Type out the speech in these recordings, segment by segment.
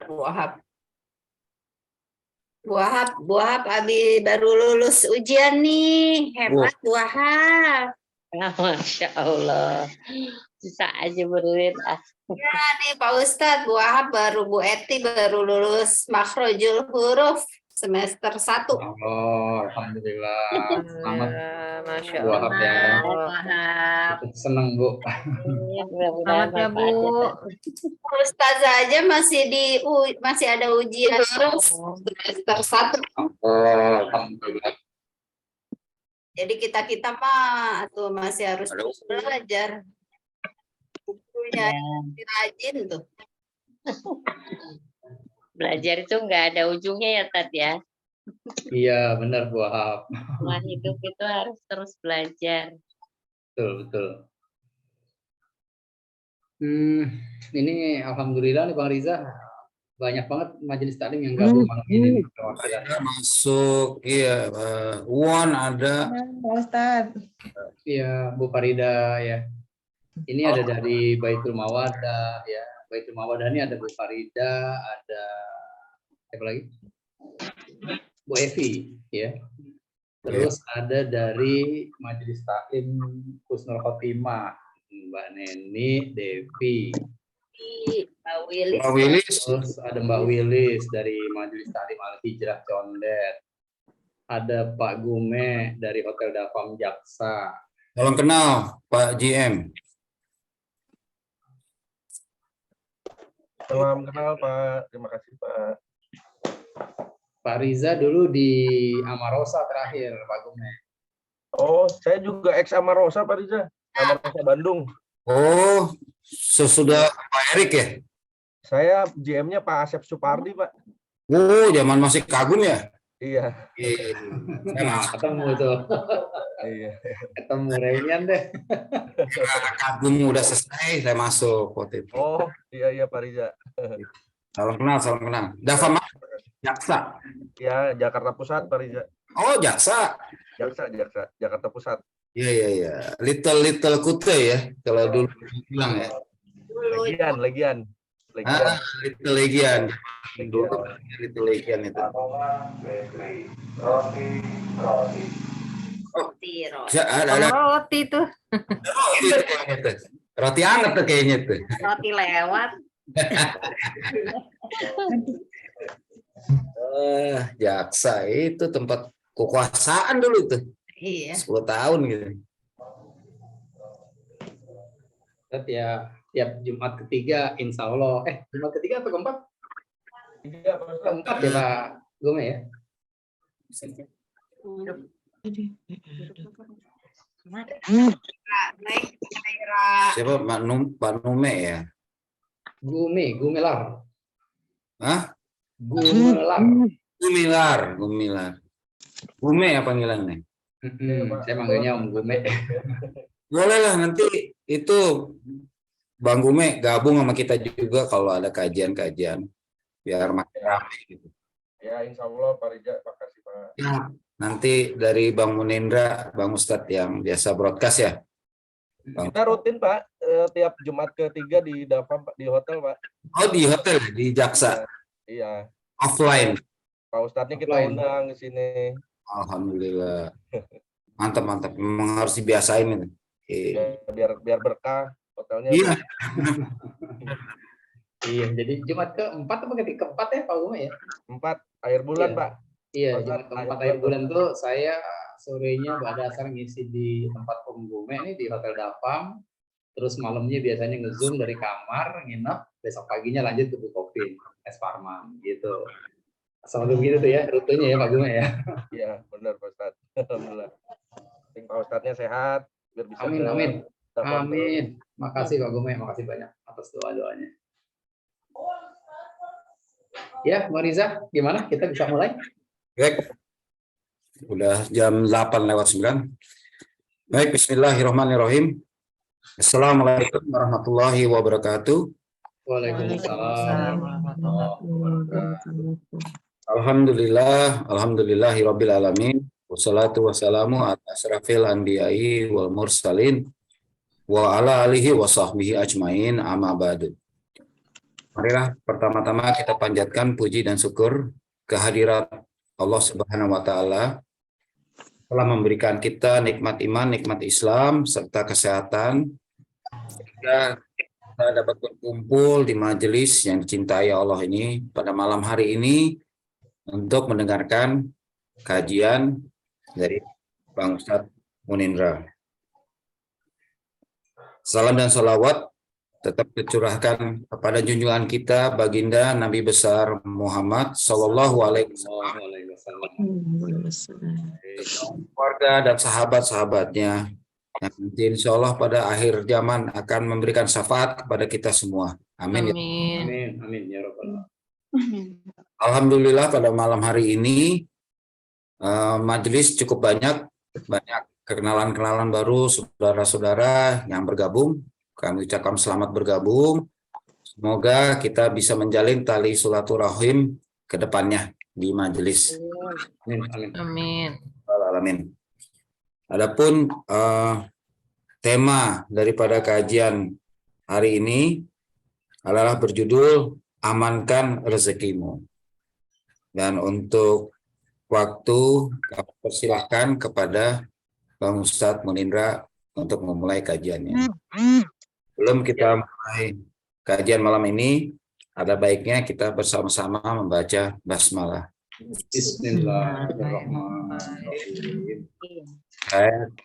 Bu Wahab. Bu Wahab abis baru lulus ujian nih. Hebat Bu Wahab. Masya Allah. Bisa aja beruin. Ya nih Pak Ustadz, Bu Wahab Bu Eti baru lulus makhrojul huruf semester 1. Oh, alhamdulillah. Selamat Masya Bu Wahab ya. Wahab. Senang Bu. Selamat ya Bu. Ustazah aja masih ada ujian semester 1. Oh, alhamdulillah. Jadi kita mah tuh masih harus terus belajar. Bukunya rajin tuh. Belajar itu nggak ada ujungnya ya Tat ya. Iya, benar Bu Wahab. Selama hidup itu harus terus belajar. Betul. Ini alhamdulillah nih Bang Riza, banyak banget majelis taklim yang gabung malam ini. Masuk, iya, Wan ada. Pak Ustadz. Iya, Bu Farida ya. Ini ada dari Baitul Mawadah ya. Baitul Mawadah ini ada Bu Farida, ada siapa lagi? Bu Evi ya. Terus ada dari Majelis Taklim Husnul Khotimah, Mbak Neni, Devi. Mbak Wilis. Mbak Wilis. Terus ada Mbak Wilis dari Majelis Taklim Al Hijrah Condet. Ada Pak Gume dari Hotel Dafam Jaksa. Salam kenal Pak GM. Salam kenal Pak, terima kasih Pak. Pak Riza dulu di Amarosa terakhir, Pak Gume. Oh, saya juga ex Amarosa Pak Riza, Amarosa Bandung. Oh, sesudah Pak Erik ya? Saya GM-nya Pak Asep Supardi Pak. Oh, zaman masih kagum ya? Iya. Nah, ketemu tuh. Iya. Ketemu reunian deh. Kagum udah selesai, saya masuk waktu itu. Oh, iya Pak Riza. Salam kenal. Dafa Jaksa. Ya, Jakarta Pusat Pak Riza. Oh, Jaksa. Jaksa, Jakarta Pusat. Iya. Little Kute ya, kalau dulu bilang ya. Legian. Little Legian. Dulu Little Legian itu. Ada roti tuh. Roti hangat tuh kayaknya tuh. Roti lewat. Jaksa itu tempat kekuasaan dulu tuh. Iya. 10 tahun gitu. Tiap Jumat ketiga, insya Allah. Jumat ketiga atau keempat? Keempat ya Pak Gume ya. Siapa Pak Nume ya? Gumelar. Hah? Gumelar. Gumilar. Gume ya panggilannya. Saya manggilnya Om Gume. Boleh lah nanti itu Bang Gume gabung sama kita juga kalau ada kajian-kajian biar makin ramai gitu. Ya, insya Allah Pak Riza, makasih Pak. Ya, nanti dari Bang Munindra, Bang Ustadz yang biasa broadcast ya. Bang. Kita rutin Pak, tiap Jumat ketiga di Dafam di hotel Pak. Oh di hotel di Jaksa. Iya. Offline. Pak Ustadznya kita undang ke sini. Alhamdulillah. Mantap. Memang harus dibiasain ini. Biar berkah hotelnya. Iya. Iya, jadi Jumat keempat atau keempat ya Pak Gume ya? 4 akhir bulan Iya. Pak. Iya, Jumat keempat akhir bulan tuh saya sorenya pada dasar ngisi di tempat Om Gume ini di Hotel Dafam. Terus malamnya biasanya nge-zoom dari kamar, nginep, besok paginya lanjut ke Bukopin, Es Parman gitu. Selalu begitu tuh ya rutenya ya Pak Gume ya. Iya, benar Pak Ustadz. Alhamdulillah. Pak Ustadznya sehat biar bisa. Amin. Amin. Makasih Pak Gume, makasih banyak atas doa-doanya. Ya, Mbak Riza, gimana? Kita bisa mulai? Baik. Udah jam 8:09. Baik, bismillahirrahmanirrahim. Assalamualaikum warahmatullahi wabarakatuh. Waalaikumsalam. Alhamdulillahirabbil alamin. Wassalatu wassalamu ala asrafil anbiya'i wal mursalin wa ala alihi wa sahbihi ajmain amma ba'du. Marilah pertama-tama kita panjatkan puji dan syukur kehadirat Allah Subhanahu wa taala telah memberikan kita nikmat iman, nikmat Islam serta kesehatan sehingga kita dapat berkumpul di majelis yang dicintai Allah ini pada malam hari ini untuk mendengarkan kajian dari Bang Ustadz Munindra. Salam dan salawat tetap tercurahkan kepada junjungan kita baginda Nabi besar Muhammad Sallallahu Alaihi Wasallam, keluarga dan sahabat-sahabatnya yang nanti insya Allah pada akhir zaman akan memberikan syafaat kepada kita semua. Amin. Amin. Amin ya rabbal alamin. Alhamdulillah pada malam hari ini majelis cukup banyak kenalan-kenalan baru, saudara-saudara yang bergabung. Kami ucapkan selamat bergabung. Semoga kita bisa menjalin tali silaturahim ke depannya di majelis. Amin. Amin. Amin. Amin. Adapun tema daripada kajian hari ini adalah berjudul Amankan Rezekimu. Dan untuk waktu kami persilahkan kepada Bang Ustadz Munindra untuk memulai kajiannya. Sebelum kita mulai kajian malam ini, ada baiknya kita bersama-sama membaca basmalah. Bismillahirrahmanirrahim. Saya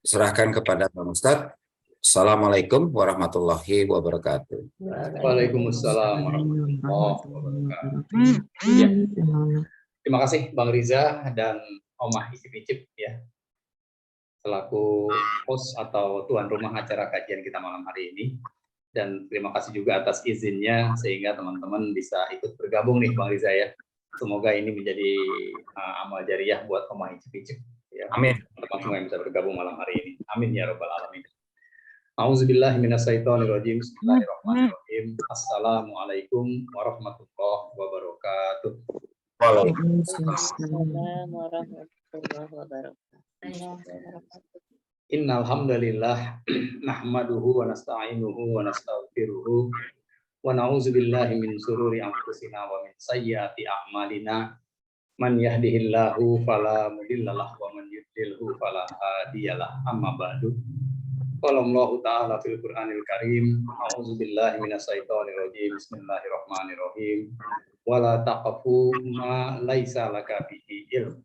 serahkan kepada Bang Ustadz. Assalamualaikum warahmatullahi wabarakatuh. Waalaikumsalam warahmatullahi wabarakatuh. Ya. Terima kasih Bang Riza dan Omah Icip-Icip ya, selaku host atau tuan rumah acara kajian kita malam hari ini. Dan terima kasih juga atas izinnya sehingga teman-teman bisa ikut bergabung nih Bang Riza ya. Semoga ini menjadi amal jariah buat Omah Icip-Icip ya. Amin. Teman-teman semua yang bisa bergabung malam hari ini. Amin ya rabbal alamin. Auzubillahi minasyaitonirrajim. Bismillahirrahmanirrahim. Assalamualaikum warahmatullahi wabarakatuh. Waalaikumsalam warahmatullahi wabarakatuh. Innal hamdalillah nahmaduhu wa nasta'inuhu wa nastaghfiruh wa na'udzubillahi min shururi anfusina wa min sayyiati a'malina. Man yahdihillahu fala mudhillalah wa man yudhlilhu fala hadiyalah. Amma ba'du. Qala Allahu ta'ala fil Qur'anil Karim, a'udzubillahi minasyaitonir rajim. Bismillahirrahmanirrahim. Wala taqfu ma laisa laka bihi ilm.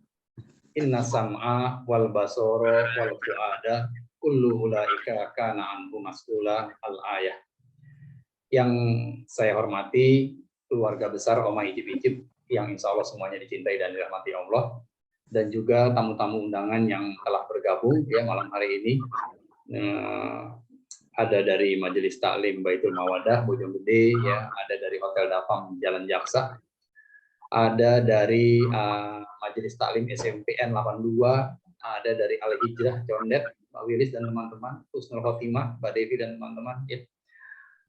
Inna sam'a wal basara wal fu'ada kullu ulaika kana anhu mas'ula. Al-ayah. Yang saya hormati keluarga besar Omah Icip-Icip yang insya Allah semuanya dicintai dan dirahmati Allah, dan juga tamu-tamu undangan yang telah bergabung ya malam hari ini. Ada dari Majelis Taklim Baitul Mawadah Bojonggede ya, ada dari Hotel Dafam Jalan Jaksa, ada dari Majelis Taklim SMPN 82, ada dari Al Hijrah Condet, Pak Wilis dan teman-teman, Husnul Khotimah, Mbak Devi dan teman-teman ya.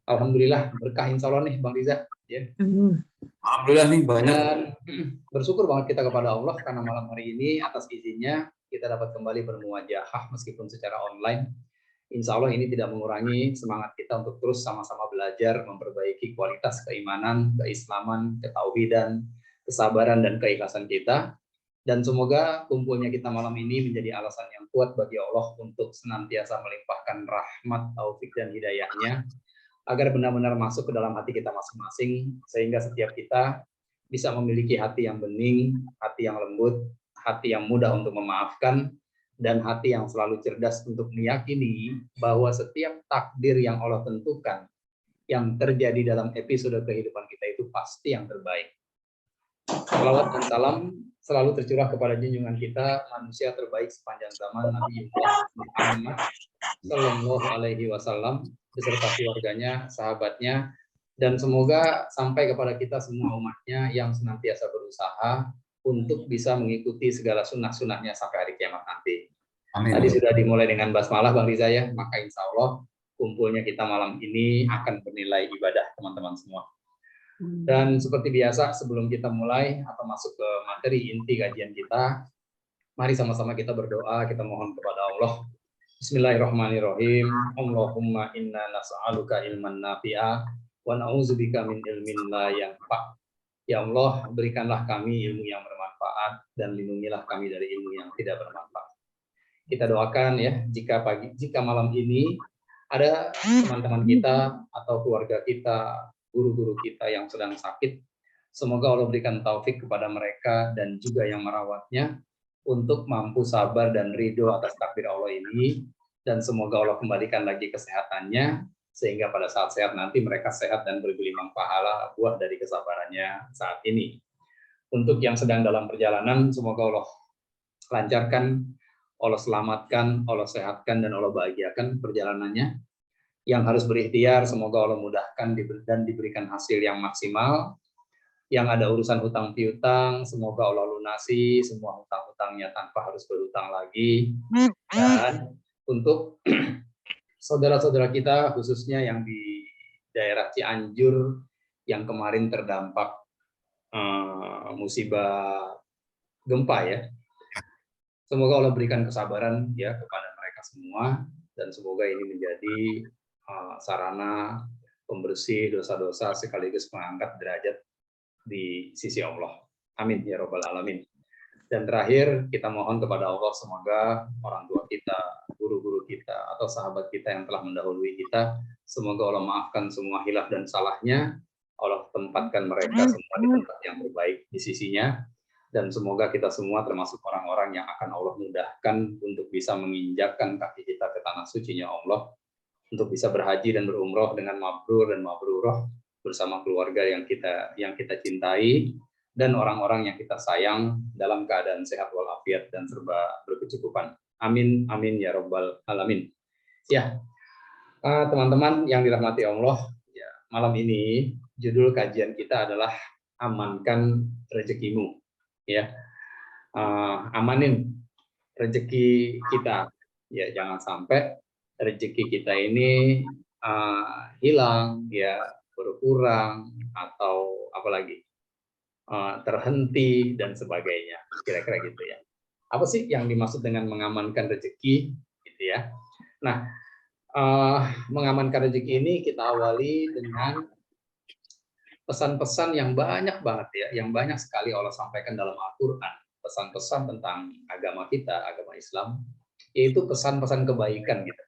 Alhamdulillah berkah insya Allah nih Bang Riza ya. Alhamdulillah nih banyak. Dan bersyukur banget kita kepada Allah karena malam hari ini atas izinnya kita dapat kembali bermuajahah meskipun secara online. Insya Allah ini tidak mengurangi semangat kita untuk terus sama-sama belajar, memperbaiki kualitas keimanan, keislaman, ketauhidan, kesabaran, dan keikhlasan kita. Dan semoga kumpulnya kita malam ini menjadi alasan yang kuat bagi Allah untuk senantiasa melimpahkan rahmat, taufik, dan hidayahnya, agar benar-benar masuk ke dalam hati kita masing-masing, sehingga setiap kita bisa memiliki hati yang bening, hati yang lembut, hati yang mudah untuk memaafkan, dan hati yang selalu cerdas untuk meyakini bahwa setiap takdir yang Allah tentukan yang terjadi dalam episode kehidupan kita itu pasti yang terbaik. Salawat dan salam selalu tercurah kepada junjungan kita, manusia terbaik sepanjang zaman, Nabi Muhammad Sallallahu Alaihi Wasallam, beserta keluarganya, sahabatnya, dan semoga sampai kepada kita semua umatnya yang senantiasa berusaha untuk bisa mengikuti segala sunnah-sunnahnya sampai hari kiamat nanti. Amin. Tadi sudah dimulai dengan basmalah Bang Riza ya, maka insya Allah kumpulnya kita malam ini akan bernilai ibadah teman-teman semua. Dan seperti biasa sebelum kita mulai atau masuk ke materi inti kajian kita, mari sama-sama kita berdoa, kita mohon kepada Allah. Bismillahirrahmanirrahim. Allahumma inna nas'aluka ilman nafi'a wa na'udzubika min ilmin la yanfa'. Ya Allah, berikanlah kami ilmu yang bermanfaat dan lindungilah kami dari ilmu yang tidak bermanfaat. Kita doakan ya, jika malam ini ada teman-teman kita atau keluarga kita, guru-guru kita yang sedang sakit, semoga Allah berikan taufik kepada mereka dan juga yang merawatnya untuk mampu sabar dan ridho atas takdir Allah ini, dan semoga Allah kembalikan lagi kesehatannya sehingga pada saat sehat nanti mereka sehat dan bergelimang pahala buah dari kesabarannya saat ini. Untuk yang sedang dalam perjalanan, semoga Allah lancarkan, Allah selamatkan, Allah sehatkan, dan Allah bahagiakan perjalanannya. Yang harus berikhtiar, semoga Allah mudahkan dan diberikan hasil yang maksimal. Yang ada urusan hutang piutang, semoga Allah lunasi semua hutang-hutangnya tanpa harus berhutang lagi. Dan untuk saudara-saudara kita, khususnya yang di daerah Cianjur yang kemarin terdampak musibah gempa ya, semoga Allah berikan kesabaran ya kepada mereka semua, dan semoga ini menjadi sarana pembersih dosa-dosa sekaligus mengangkat derajat di sisi Allah. Amin ya robbal alamin. Dan terakhir, kita mohon kepada Allah semoga orang tua kita, guru-guru kita, atau sahabat kita yang telah mendahului kita, semoga Allah maafkan semua hilaf dan salahnya, Allah tempatkan mereka semua di tempat yang terbaik di sisinya, dan semoga kita semua termasuk orang-orang yang akan Allah mudahkan untuk bisa menginjakkan kaki kita ke tanah sucinya Allah, untuk bisa berhaji dan berumroh dengan mabrur dan mabrurah bersama keluarga yang kita cintai, dan orang-orang yang kita sayang dalam keadaan sehat walafiat dan serba berkecukupan. Amin, amin ya robbal alamin. Ya, teman-teman yang dirahmati Allah, ya, malam ini judul kajian kita adalah amankan rezekimu. Ya, amanin rezeki kita. Ya, jangan sampai rezeki kita ini hilang, ya, berkurang atau apalagi terhenti dan sebagainya, kira-kira gitu ya. Apa sih yang dimaksud dengan mengamankan rezeki, gitu ya? Nah, mengamankan rezeki ini kita awali dengan pesan-pesan yang banyak banget ya, yang banyak sekali Allah sampaikan dalam Al-Quran, pesan-pesan tentang agama kita, agama Islam, yaitu pesan-pesan kebaikan gitu.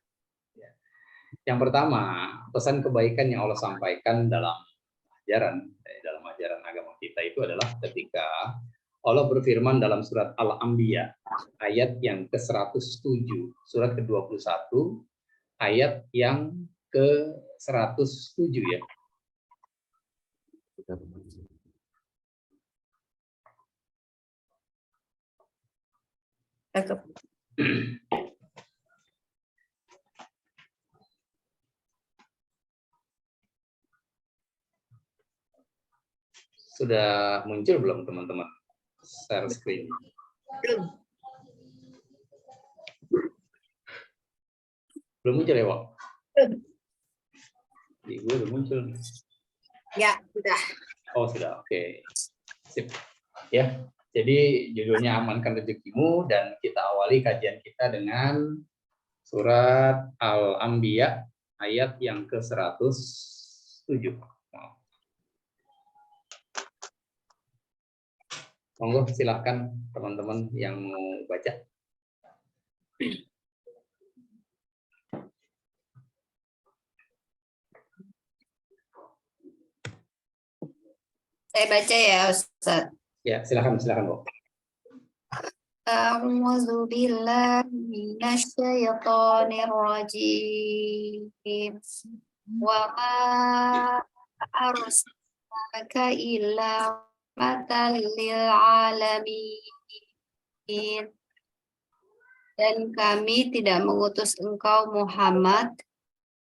Yang pertama, pesan kebaikan yang Allah sampaikan dalam ajaran agama kita itu adalah ketika Allah berfirman dalam surat Al-Anbiya ayat yang ke-107, surat ke-21 ayat yang ke-107 ya. Sudah muncul belum teman-teman? Share screen. Belum muncul ya, Wak? Di gue udah muncul. Ya, sudah. Oh, sudah. Oke. Sip. Ya. Jadi judulnya amankan rezekimu, dan kita awali kajian kita dengan surat Al-Anbiya ayat yang ke-107. Monggo silakan teman-teman yang mau baca. Saya baca ya, Ustaz. Ya, silakan Bu. A'udzu billahi minasyaitonir rajim. Wa ma arsalnaka illa rahmatan lil alamin. Dan kami tidak mengutus engkau Muhammad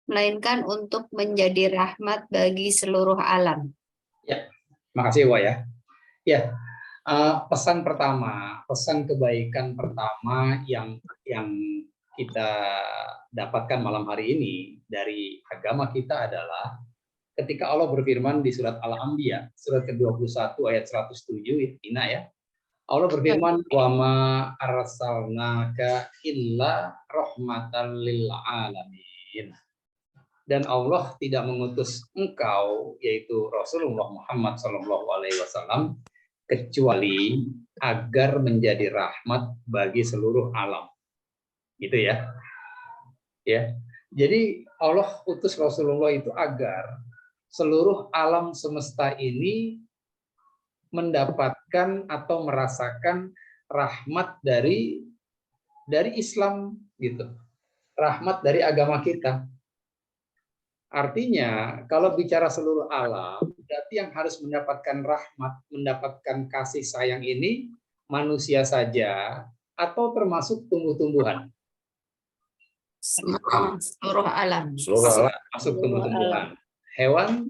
melainkan untuk menjadi rahmat bagi seluruh alam. Ya, makasih Wak ya. Ya, pesan pertama, pesan kebaikan pertama yang kita dapatkan malam hari ini dari agama kita adalah ketika Allah berfirman di surat Al-Anbiya, surat ke-21 ayat 107, Ina ya. Allah berfirman, "Wa ma arsalnaka illa rahmatan lil alamin." dan Allah tidak mengutus engkau, yaitu Rasulullah Muhammad SAW, kecuali agar menjadi rahmat bagi seluruh alam. Gitu ya. Ya. Jadi Allah utus Rasulullah itu agar seluruh alam semesta ini mendapatkan atau merasakan rahmat dari Islam gitu. Rahmat dari agama kita. Artinya, kalau bicara seluruh alam, berarti yang harus mendapatkan rahmat, mendapatkan kasih sayang ini manusia saja atau termasuk tumbuh-tumbuhan? Seluruh alam. Seluruh alam. Masuk tumbuh-tumbuhan. Hewan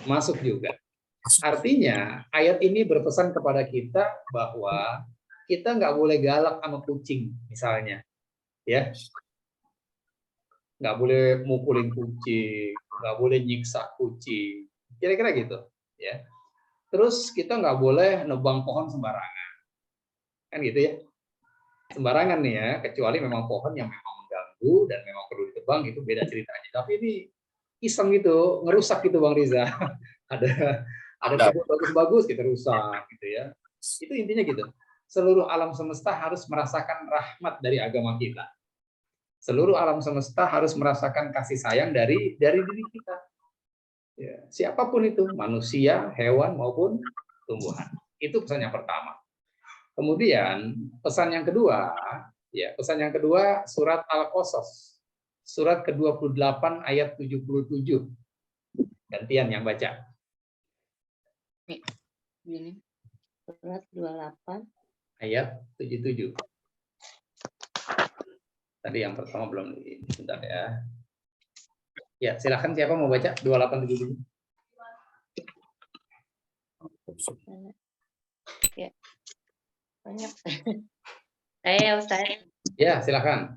masuk juga. Artinya, ayat ini berpesan kepada kita bahwa kita nggak boleh galak sama kucing, misalnya. Ya, nggak boleh mukulin kucing, nggak boleh nyiksa kucing, kira-kira gitu, ya. Terus kita nggak boleh nebang pohon sembarangan, kan gitu ya. Sembarangan nih ya, kecuali memang pohon yang memang mengganggu dan memang perlu ditebang, itu beda ceritanya. Tapi ini iseng gitu, ngerusak gitu Bang Riza. ada kebun bagus-bagus kita rusak gitu ya. Itu intinya gitu. Seluruh alam semesta harus merasakan rahmat dari agama kita. Seluruh alam semesta harus merasakan kasih sayang dari diri kita. Ya, siapapun itu, manusia, hewan maupun tumbuhan. Itu pesan yang pertama. Kemudian pesan yang kedua, surat Al-Qasas, surat ke-28 ayat 77. Gantian yang baca. Ini surat 28 ayat 77. Tadi yang pertama belum, sebentar ya. Ya, silakan siapa mau baca 2877. ya banyak. Saya Ustaz. Ya, silakan.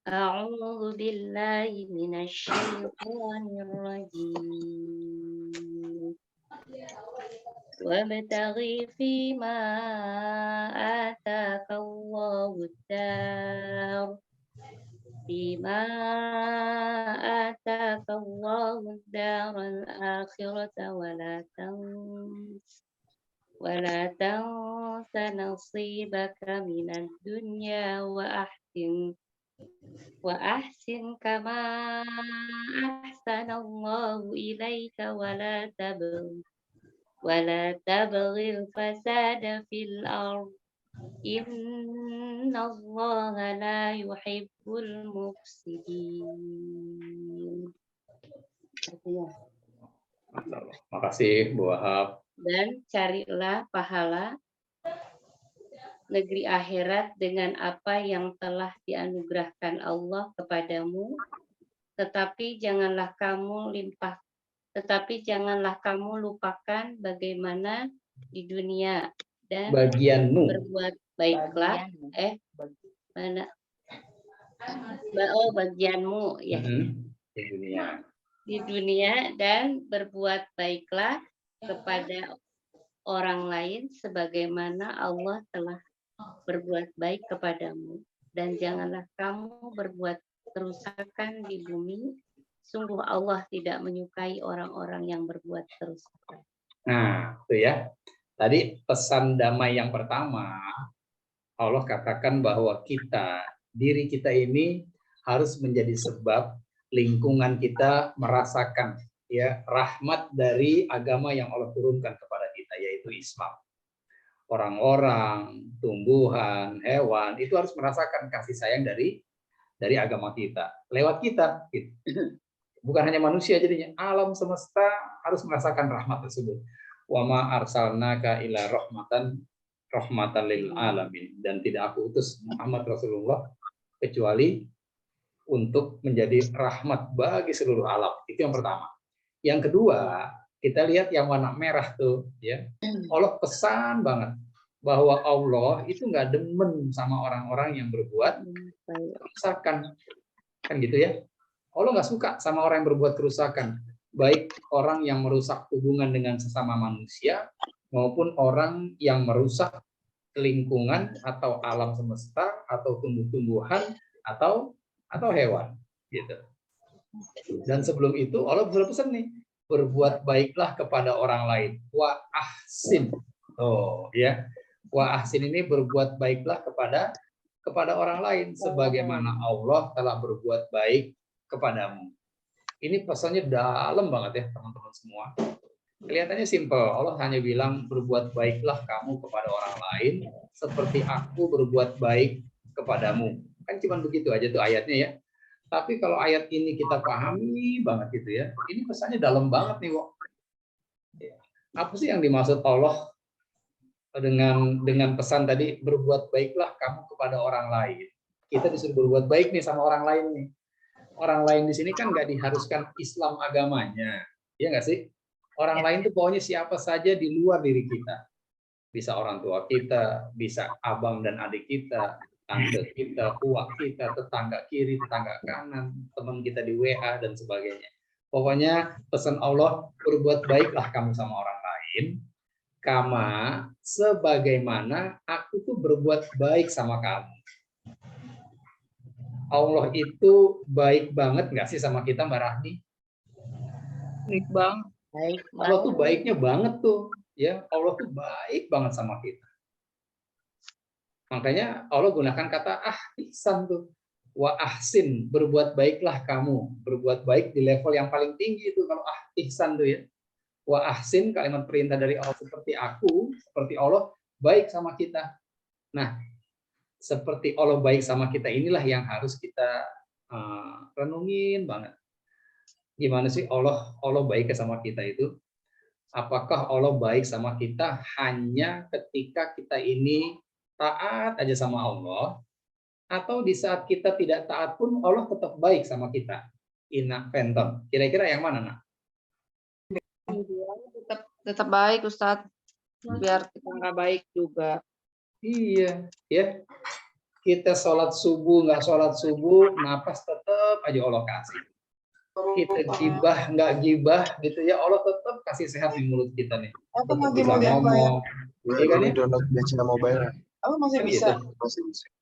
A'udzu billahi minasyaitonir rajim. وابتغ فيما آتاك الله الدار الآخرة ولا تنس نصيبك من الدنيا وأحسن كما أحسن الله إليك ولا تبغي الفساد في الأرض إن الله لا يحب المفسدين. Makasih Bu Wahab. Dan carilah pahala negeri akhirat dengan apa yang telah dianugerahkan Allah kepadamu, tetapi janganlah kamu lupakan bagaimana di dunia dan Bagianmu. berbuat baiklah. Bagianmu ya. Di dunia dan berbuat baiklah kepada orang lain sebagaimana Allah telah berbuat baik kepadamu, dan janganlah kamu berbuat kerusakan di bumi. Sungguh Allah tidak menyukai orang-orang yang berbuat kerusakan. Nah, itu ya. Tadi pesan damai yang pertama, Allah katakan bahwa diri kita ini harus menjadi sebab lingkungan kita merasakan ya rahmat dari agama yang Allah turunkan kepada kita, yaitu Islam. Orang-orang, tumbuhan, hewan itu harus merasakan kasih sayang dari agama kita lewat kita. Gitu. Bukan hanya manusia, jadinya alam semesta harus merasakan rahmat tersebut. Wa ma arsalnaka ila rahmatan lil alamin, dan tidak aku utus Muhammad Rasulullah kecuali untuk menjadi rahmat bagi seluruh alam. Itu yang pertama. Yang kedua, kita lihat yang warna merah tuh ya. Allah pesan banget bahwa Allah itu nggak demen sama orang-orang yang berbuat kerusakan. Kan gitu ya. Allah nggak suka sama orang yang berbuat kerusakan, baik orang yang merusak hubungan dengan sesama manusia maupun orang yang merusak lingkungan atau alam semesta atau tumbuh-tumbuhan atau atau hewan, gitu. Dan sebelum itu Allah berpesan nih, berbuat baiklah kepada orang lain. Wa ahsin. Oh, ya. Wa ahsin ini berbuat baiklah kepada orang lain sebagaimana Allah telah berbuat baik kepadamu. Ini pesannya dalam banget ya, teman-teman semua. Kelihatannya simpel. Allah hanya bilang berbuat baiklah kamu kepada orang lain seperti aku berbuat baik kepadamu. Kan cuma begitu aja tuh ayatnya ya. Tapi kalau ayat ini kita pahami banget gitu ya. Ini pesannya dalam banget nih, Wok. Apa sih yang dimaksud Allah dengan pesan tadi berbuat baiklah kamu kepada orang lain? Kita disuruh berbuat baik nih sama orang lain nih. Orang lain di sini kan nggak diharuskan Islam agamanya, ya nggak sih? Orang lain tuh pokoknya siapa saja di luar diri kita. Bisa orang tua kita, bisa abang dan adik kita, tante kita, uak kita, tetangga kiri, tetangga kanan, teman kita di WA, dan sebagainya. Pokoknya pesan Allah, berbuat baiklah kamu sama orang lain, kama sebagaimana aku tuh berbuat baik sama kamu. Allah itu baik banget nggak sih sama kita, Mbak Rahmi? Baik bang. Baik, Allah tuh baiknya banget tuh, ya. Allah tuh baik banget sama kita. Makanya Allah gunakan kata ihsan tuh. Wa ahsin, berbuat baiklah kamu. Berbuat baik di level yang paling tinggi itu kalau ihsan tuh ya. Wa ahsin, kalimat perintah dari Allah seperti aku, seperti Allah baik sama kita. Nah, seperti Allah baik sama kita inilah yang harus kita renungin banget. Gimana sih Allah baik sama kita itu? Apakah Allah baik sama kita hanya ketika kita ini taat aja sama Allah, atau di saat kita tidak taat pun Allah tetap baik sama kita? Ina Fenton, kira-kira yang mana, Nak? Tetap baik Ustadz. Biar kita nggak baik juga. Iya, ya. Kita sholat subuh, nggak sholat subuh, napas tetap aja Allah kasih. Kita gibah, nggak gibah, gitu ya, Allah tetap kasih sehat di mulut kita nih. Apa Tetap masih bisa mau ngomong. Iya kan ya? download Bacina Mobile. Apa masih Kan bisa? gitu.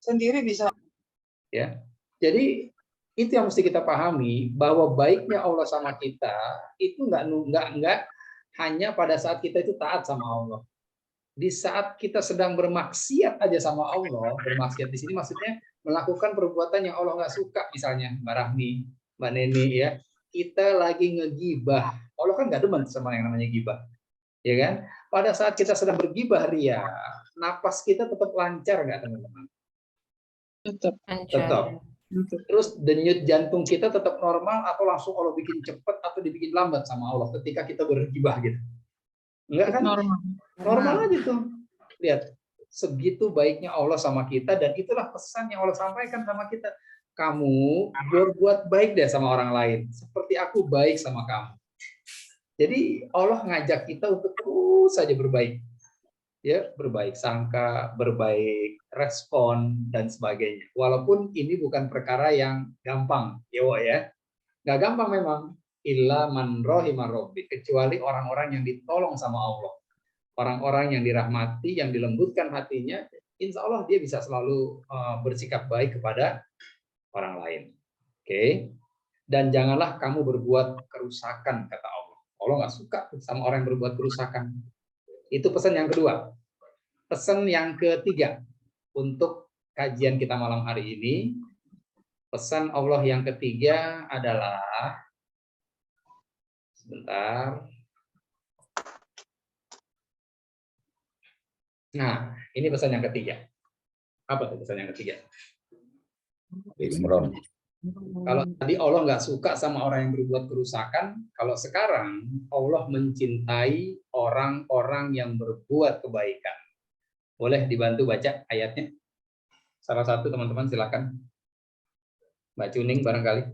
Sendiri bisa. Ya. Jadi itu yang mesti kita pahami, bahwa baiknya Allah sama kita itu nggak hanya pada saat kita itu taat sama Allah. Di saat kita sedang bermaksiat aja sama Allah, bermaksiat di sini maksudnya melakukan perbuatan yang Allah nggak suka, misalnya Mbak Rahmi, Mbak Neni ya, kita lagi ngegibah, Allah kan nggak demen sama yang namanya gibah, ya kan? Pada saat kita sedang bergibah ria, napas kita tetap lancar nggak teman-teman? Tetap. Terus denyut jantung kita tetap normal atau langsung Allah bikin cepat atau dibikin lambat sama Allah ketika kita bergibah gitu? Enggak kan? Normal aja tuh. Lihat, segitu baiknya Allah sama kita, dan itulah pesan yang Allah sampaikan sama kita. Kamu berbuat baik deh sama orang lain, seperti aku baik sama kamu. Jadi Allah ngajak kita untuk terus saja berbaik. Ya, berbaik sangka, berbaik respon, dan sebagainya. Walaupun ini bukan perkara yang gampang, ya. Nggak gampang memang. Illa man rahimar rabbi, kecuali orang-orang yang ditolong sama Allah, orang-orang yang dirahmati, yang dilembutkan hatinya, insya Allah dia bisa selalu bersikap baik kepada orang lain. Oke. Dan janganlah kamu berbuat kerusakan, kata Allah. Allah nggak suka sama orang yang berbuat kerusakan. Itu pesan yang kedua. Pesan yang ketiga untuk kajian kita malam hari ini, pesan Allah yang ketiga adalah, sebentar. Nah, ini pesan yang ketiga. Apa tuh pesan yang ketiga? Imron. Kalau tadi Allah nggak suka sama orang yang berbuat kerusakan, kalau sekarang Allah mencintai orang-orang yang berbuat kebaikan. Boleh dibantu baca ayatnya? Salah satu teman-teman silakan. Mbak Cuning barangkali.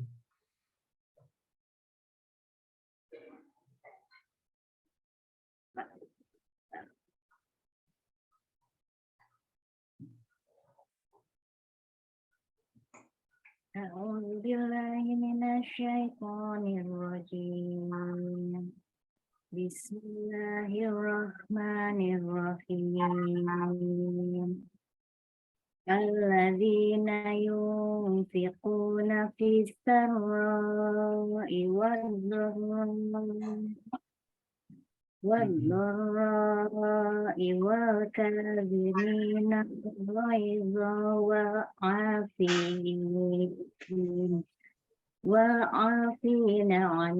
A'udzu billahi minasyaitonir rajim. Bismillahirrahmanirrahim. alladzina yunfiquna fis sarra'i والضراء والكاظمين الغيظ والعافين عن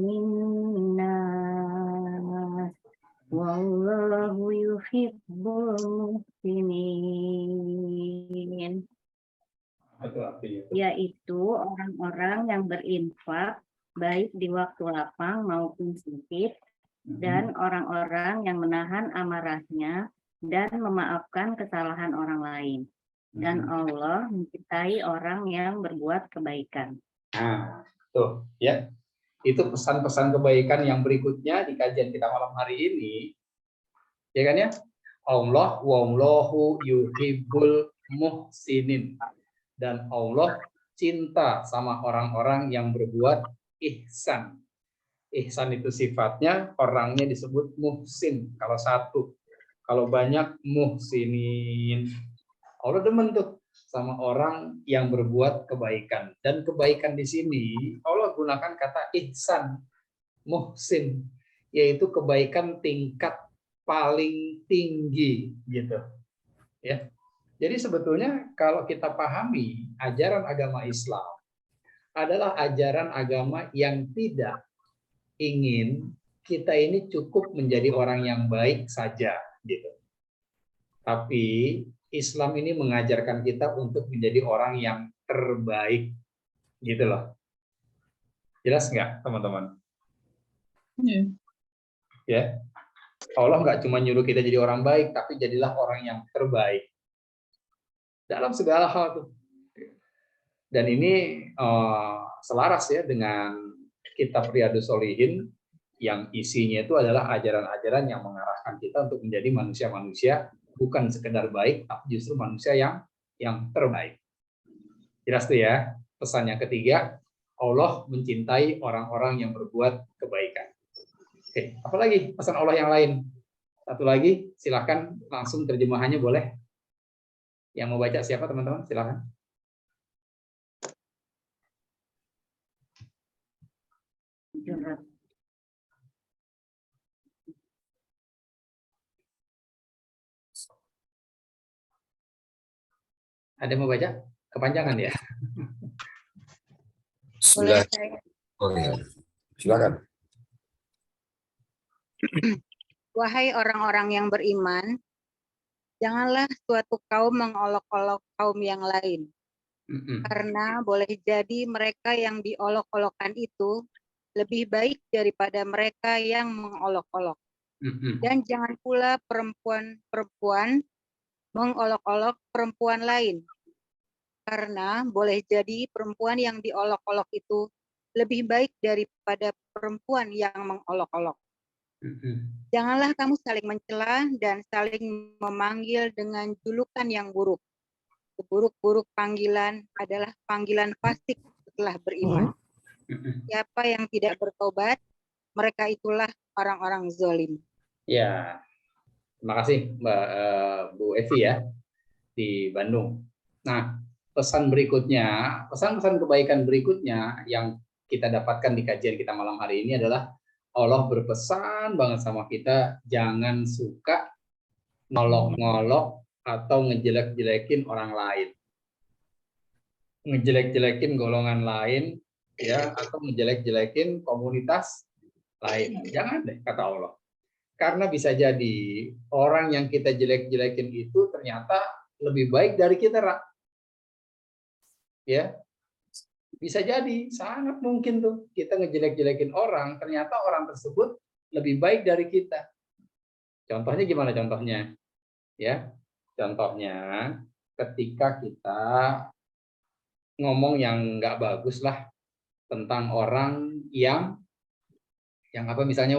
الناس والله يحب المحسنين. Yaitu orang-orang yang berinfak baik di waktu lapang maupun sempit, dan orang-orang yang menahan amarahnya dan memaafkan kesalahan orang lain. Dan Allah mencintai orang yang berbuat kebaikan. Nah, tuh ya. Itu pesan-pesan kebaikan yang berikutnya di kajian kita malam hari ini. Ya kan ya? Allah wallahu yuhibbul muhsinin. Dan Allah cinta sama orang-orang yang berbuat ihsan. Ihsan itu sifatnya, orangnya disebut muhsin kalau satu. Kalau banyak muhsinin. Allah demen tuh sama orang yang berbuat kebaikan. Dan kebaikan di sini Allah gunakan kata ihsan, muhsin, yaitu kebaikan tingkat paling tinggi gitu. Ya. Jadi sebetulnya kalau kita pahami ajaran agama Islam adalah ajaran agama yang tidak ingin kita ini cukup menjadi orang yang baik saja gitu. Tapi Islam ini mengajarkan kita untuk menjadi orang yang terbaik gitu loh. Jelas nggak teman-teman? Ya. Allah nggak cuma nyuruh kita jadi orang baik, tapi jadilah orang yang terbaik dalam segala hal tuh. Dan ini selaras ya dengan kitab Riyadhus Shalihin yang isinya itu adalah ajaran-ajaran yang mengarahkan kita untuk menjadi manusia-manusia bukan sekedar baik, tapi justru manusia yang terbaik. Jelas tuh ya. Pesan yang ketiga, Allah mencintai orang-orang yang berbuat kebaikan. Oke, apalagi pesan Allah yang lain? Satu lagi, silakan langsung terjemahannya boleh. Yang mau baca siapa teman-teman? Silakan. Ada yang mau baca? Kepanjangan ya? Boleh. Oh ya. Silakan. Wahai orang-orang yang beriman, janganlah suatu kaum mengolok-olok kaum yang lain. Karena boleh jadi mereka yang diolok-olokkan itu lebih baik daripada mereka yang mengolok-olok. Dan jangan pula perempuan mengolok-olok perempuan lain. Karena boleh jadi perempuan yang diolok-olok itu lebih baik daripada perempuan yang mengolok-olok. Janganlah kamu saling mencela dan saling memanggil dengan julukan yang buruk. Seburuk-buruk panggilan adalah panggilan fasik setelah beriman. Siapa yang tidak bertobat, mereka itulah orang-orang zalim. Ya, terima kasih Mbak Bu Evi ya di Bandung. Nah, pesan berikutnya, pesan-pesan kebaikan berikutnya yang kita dapatkan di kajian kita malam hari ini adalah Allah berpesan banget sama kita, jangan suka ngolok-ngolok atau ngejelek-jelekin orang lain. Ngejelek-jelekin golongan lain, ya, atau ngejelek-jelekin komunitas lain. Jangan deh, kata Allah. Karena bisa jadi orang yang kita jelek-jelekin itu ternyata lebih baik dari kita, Ra. Ya. Bisa jadi, sangat mungkin tuh kita ngejelek-jelekin orang, ternyata orang tersebut lebih baik dari kita. Contohnya gimana contohnya? Ya, contohnya ketika kita ngomong yang nggak bagus lah tentang orang yang apa misalnya,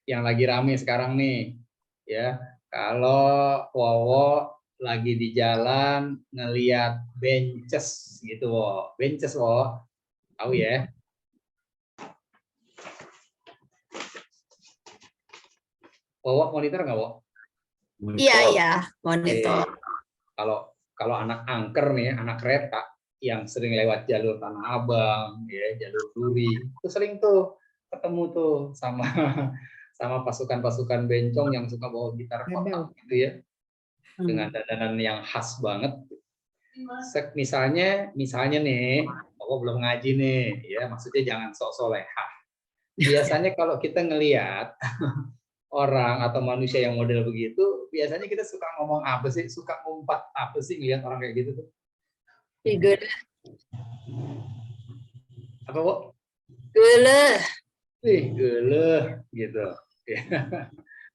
yang lagi rame sekarang nih, ya. Kalau Wowo lagi di jalan ngelihat benches gitu, benches, tahu ya? Wowo monitor nggak, Wo? Iya, monitor. Kalau Kalau anak angker nih, anak kereta yang sering lewat jalur Tanah Abang, ya, jalur Duri, itu sering tuh ketemu tuh sama sama pasukan-pasukan bencong yang suka bawa gitar kotak gitu ya, dengan dandanan yang khas banget. Misalnya nih, aku belum ngaji nih, ya maksudnya jangan sok solehah. Biasanya kalau kita ngelihat orang atau manusia yang model begitu, biasanya kita suka ngomong apa sih? Suka ngumpat apa sih ngelihat orang kayak gitu tuh? Geuleuh. Apa, Bu? Geuleuh. Geuleuh gitu.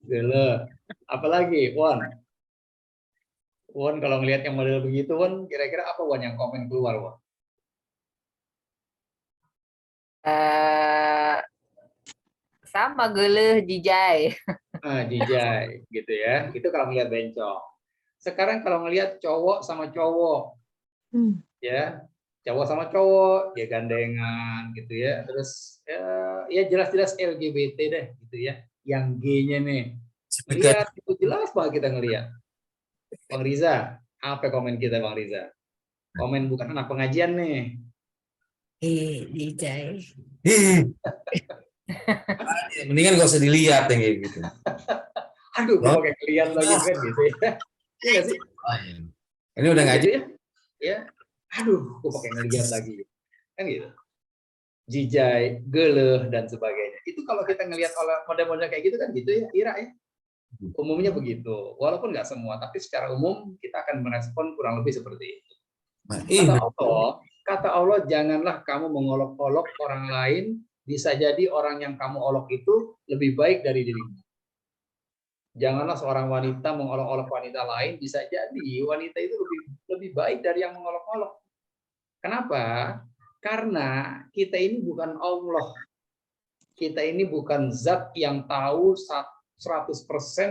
Geuleuh. Apalagi, Won? Won kalau ngelihat yang model begitu, Won kira-kira apa Won yang komen keluar, Won? Sama geuleuh jijai. Jijai gitu ya. Itu kalau ngelihat bencong. Sekarang kalau ngelihat cowok sama cowok, ya cowok sama cowok, ya gandengan gitu ya. Terus ya jelas-jelas LGBT deh gitu ya. Yang G-nya nih. Lihat itu jelas banget kita ngelihat. Bang Riza, apa komen kita Bang Riza? Komen bukan anak pengajian nih. Dijai. Mendingan gak usah dilihat yang kayak gitu. Aduh, kok pakai kalian lagi kan gitu ya. Iya nggak sih? Ini udah ngaji ya? Ya. Aduh, kok pakai ngeliat lagi. Kan gitu. Jijai, geuleuh dan sebagainya. Itu kalau kita ngelihat model-model kayak gitu kan gitu ya, Ira ya. Umumnya begitu. Walaupun nggak semua, tapi secara umum kita akan merespon kurang lebih seperti itu. Kata Allah, janganlah kamu mengolok-olok orang lain. Bisa jadi orang yang kamu olok itu lebih baik dari dirimu. Janganlah seorang wanita mengolok-olok wanita lain. Bisa jadi wanita itu lebih baik dari yang mengolok-olok. Kenapa? Karena kita ini bukan Allah. Kita ini bukan zat yang tahu 100%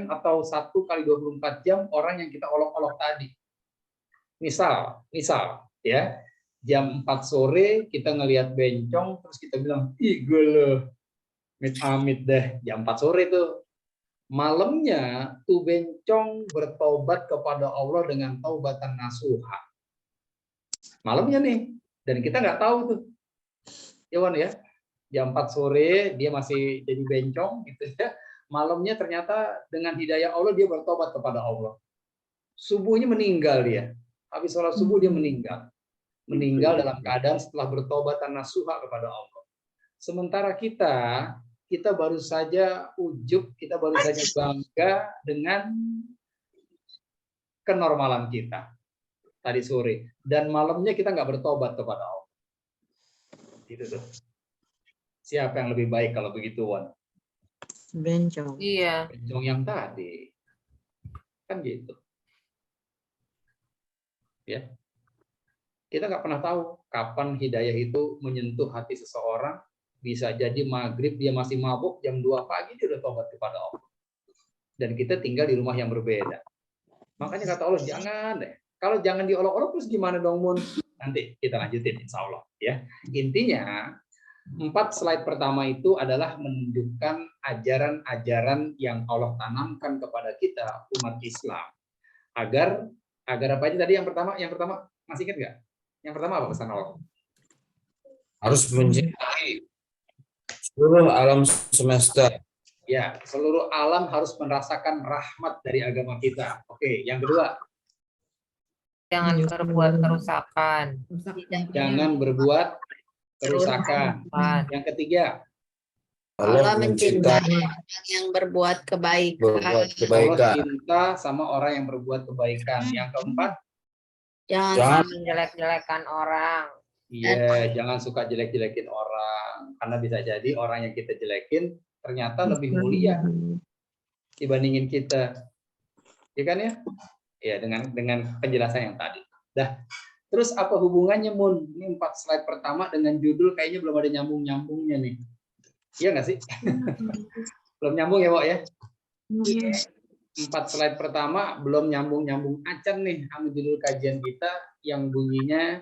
atau 1 kali 24 jam orang yang kita olok-olok tadi. Misal ya, jam 4 sore kita ngelihat bencong terus kita bilang, ih geuleuh, amit deh, jam 4 sore tuh. Malamnya tuh bencong bertobat kepada Allah dengan taubatan nasuha. Malamnya nih, dan kita nggak tahu tuh. Iwan ya, jam 4 sore dia masih jadi bencong gitu ya. Malamnya ternyata dengan hidayah Allah dia bertobat kepada Allah. Subuhnya meninggal dia. Habis sholat subuh dia meninggal. Meninggal dalam keadaan setelah bertobat nasuha kepada Allah. Sementara kita baru saja ujub, kita baru saja bangga dengan kenormalan kita tadi sore. Dan malamnya kita nggak bertobat kepada Allah. Gitu tuh. Siapa yang lebih baik kalau begitu, Wan? Bencong. Iya. Bencong yang tadi. Kan gitu. Ya. Kita nggak pernah tahu kapan hidayah itu menyentuh hati seseorang. Bisa jadi maghrib dia masih mabuk, jam 2 pagi dia udah tobat kepada Allah. Dan kita tinggal di rumah yang berbeda. Makanya kata Allah, jangan deh. Kalau jangan diolok-olok terus gimana dong, Mun? Nanti kita lanjutin insya Allah. Ya. Intinya, 4 slide pertama itu adalah menunjukkan ajaran-ajaran yang Allah tanamkan kepada kita, umat Islam. Agar apa aja tadi yang pertama masih ingat nggak? Yang pertama apa pesan Allah? harus mencintai seluruh alam semesta. Ya, seluruh alam harus merasakan rahmat dari agama kita. Oke, yang kedua. Jangan berbuat kerusakan. Jangan berbuat kerusakan. Yang ketiga. Allah mencintai orang yang berbuat kebaikan. Allah cinta sama orang yang berbuat kebaikan. Yang keempat. Jangan menjelek-jelekan orang. Iya, jangan suka jelek-jelekin orang. Karena bisa jadi orang yang kita jelekin ternyata lebih mulia dibandingin kita. Iya kan ya? Ya, dengan penjelasan yang tadi. Dah. Terus apa hubungannya, Mun? Ini 4 slide pertama dengan judul kayaknya belum ada nyambung-nyambungnya nih. Iya nggak sih? Belum nyambung ya, Pak ya? 4 slide pertama belum nyambung-nyambung acan nih sama judul kajian kita yang bunyinya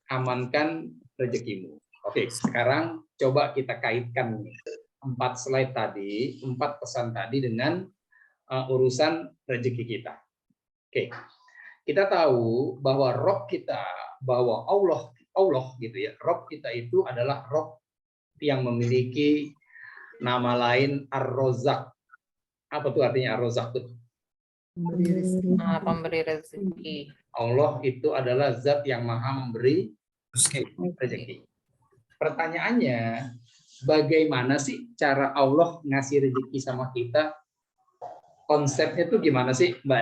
amankan rezekimu. Oke, sekarang coba kita kaitkan nih 4 slide tadi, 4 pesan tadi dengan urusan rezeki kita. Oke, kita tahu bahwa Rob kita, bahwa Allah gitu ya, Rob kita itu adalah Rob yang memiliki nama lain Ar-Razzaq. Apa tuh artinya Ar-Razzaq tuh? Pemberi rezeki. Allah itu adalah zat yang maha memberi rezeki. Pertanyaannya, bagaimana sih cara Allah ngasih rezeki sama kita? Konsepnya tuh gimana sih, Mbak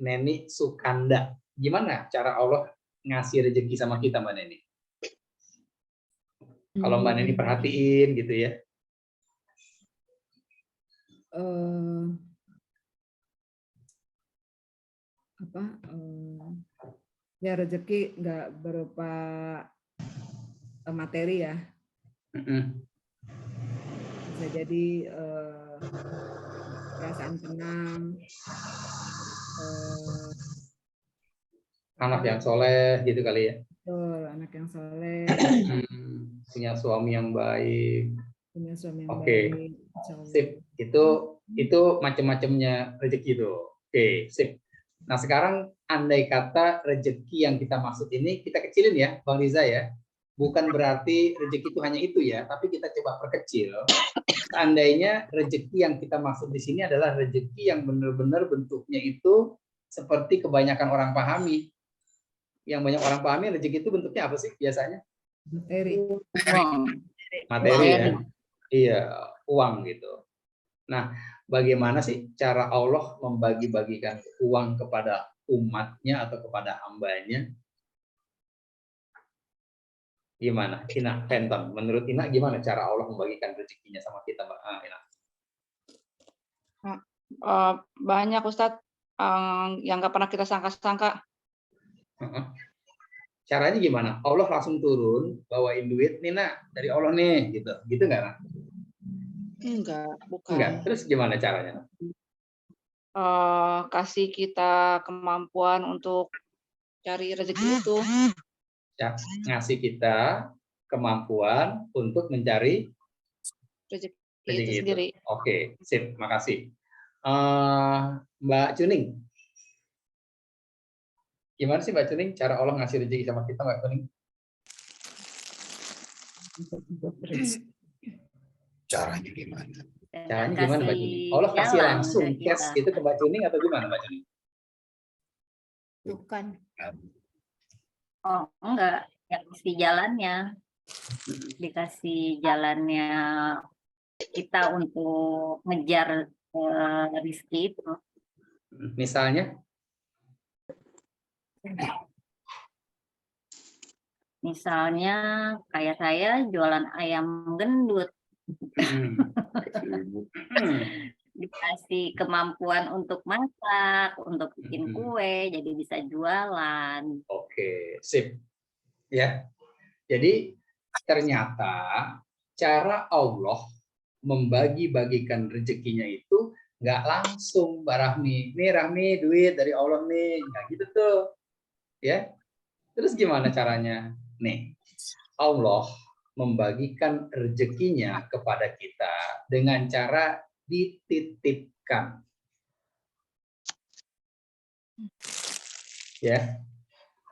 Neni Sukanda? Gimana cara Allah ngasih rezeki sama kita, Mbak Neni? Kalau Mbak Neni perhatiin gitu ya. Ya rezeki nggak berupa materi ya, bisa jadi perasaan tenang, Anak yang soleh gitu kali ya. betul, anak yang soleh, Punya suami yang baik. punya suami yang Oke. baik, insya Allah. Sip, itu macam-macamnya rezeki itu. Oke, sip. Nah, sekarang andai kata rezeki yang kita maksud ini kita kecilin ya, Bang Riza ya. Bukan berarti rezeki itu hanya itu ya, tapi kita coba perkecil. Seandainya rezeki yang kita maksud di sini adalah rezeki yang benar-benar bentuknya itu seperti kebanyakan orang pahami. Yang banyak orang pahami rezeki itu bentuknya apa sih biasanya? Materi. Materi ya. Iya, uang gitu. Nah, bagaimana sih cara Allah membagi-bagikan uang kepada umatnya atau kepada hambanya? Gimana? Ina Penton, menurut Ina gimana cara Allah membagikan rezekinya sama kita, Mbak Ina? Banyak Ustadz yang nggak pernah kita sangka-sangka. Caranya gimana? Allah langsung turun, bawain duit, Nina, dari Allah nih, gitu. Gitu nggak, Nak? Enggak, bukan. Enggak. Terus gimana caranya? Kasih kita kemampuan untuk cari rezeki itu. Ya, ngasih kita kemampuan untuk mencari Rezeki itu rezeki itu. sendiri. Oke, sip, makasih. Mbak Cuning, gimana sih Mbak Cuning cara Allah ngasih rezeki sama kita, Mbak Cuning? Caranya gimana? Caranya gimana Mbak Cuning? Allah kasih langsung cash gitu ke Mbak Cuning atau gimana Mbak Cuning? Bukan. Oh, enggak. Ya, kasih jalannya. Dikasih jalannya kita untuk ngejar rezeki itu. Misalnya? Misalnya kayak saya jualan ayam gendut. Dikasih kemampuan untuk masak, untuk bikin kue, jadi bisa jualan. Oke, sip. Ya. Jadi ternyata cara Allah membagi-bagikan rezekinya itu nggak langsung, Mbak Rahmi. Nih Rahmi, duit dari Allah nih. Nggak gitu tuh. Ya. Terus gimana caranya? Nih, Allah membagikan rezekinya kepada kita dengan cara dititipkan. Ya.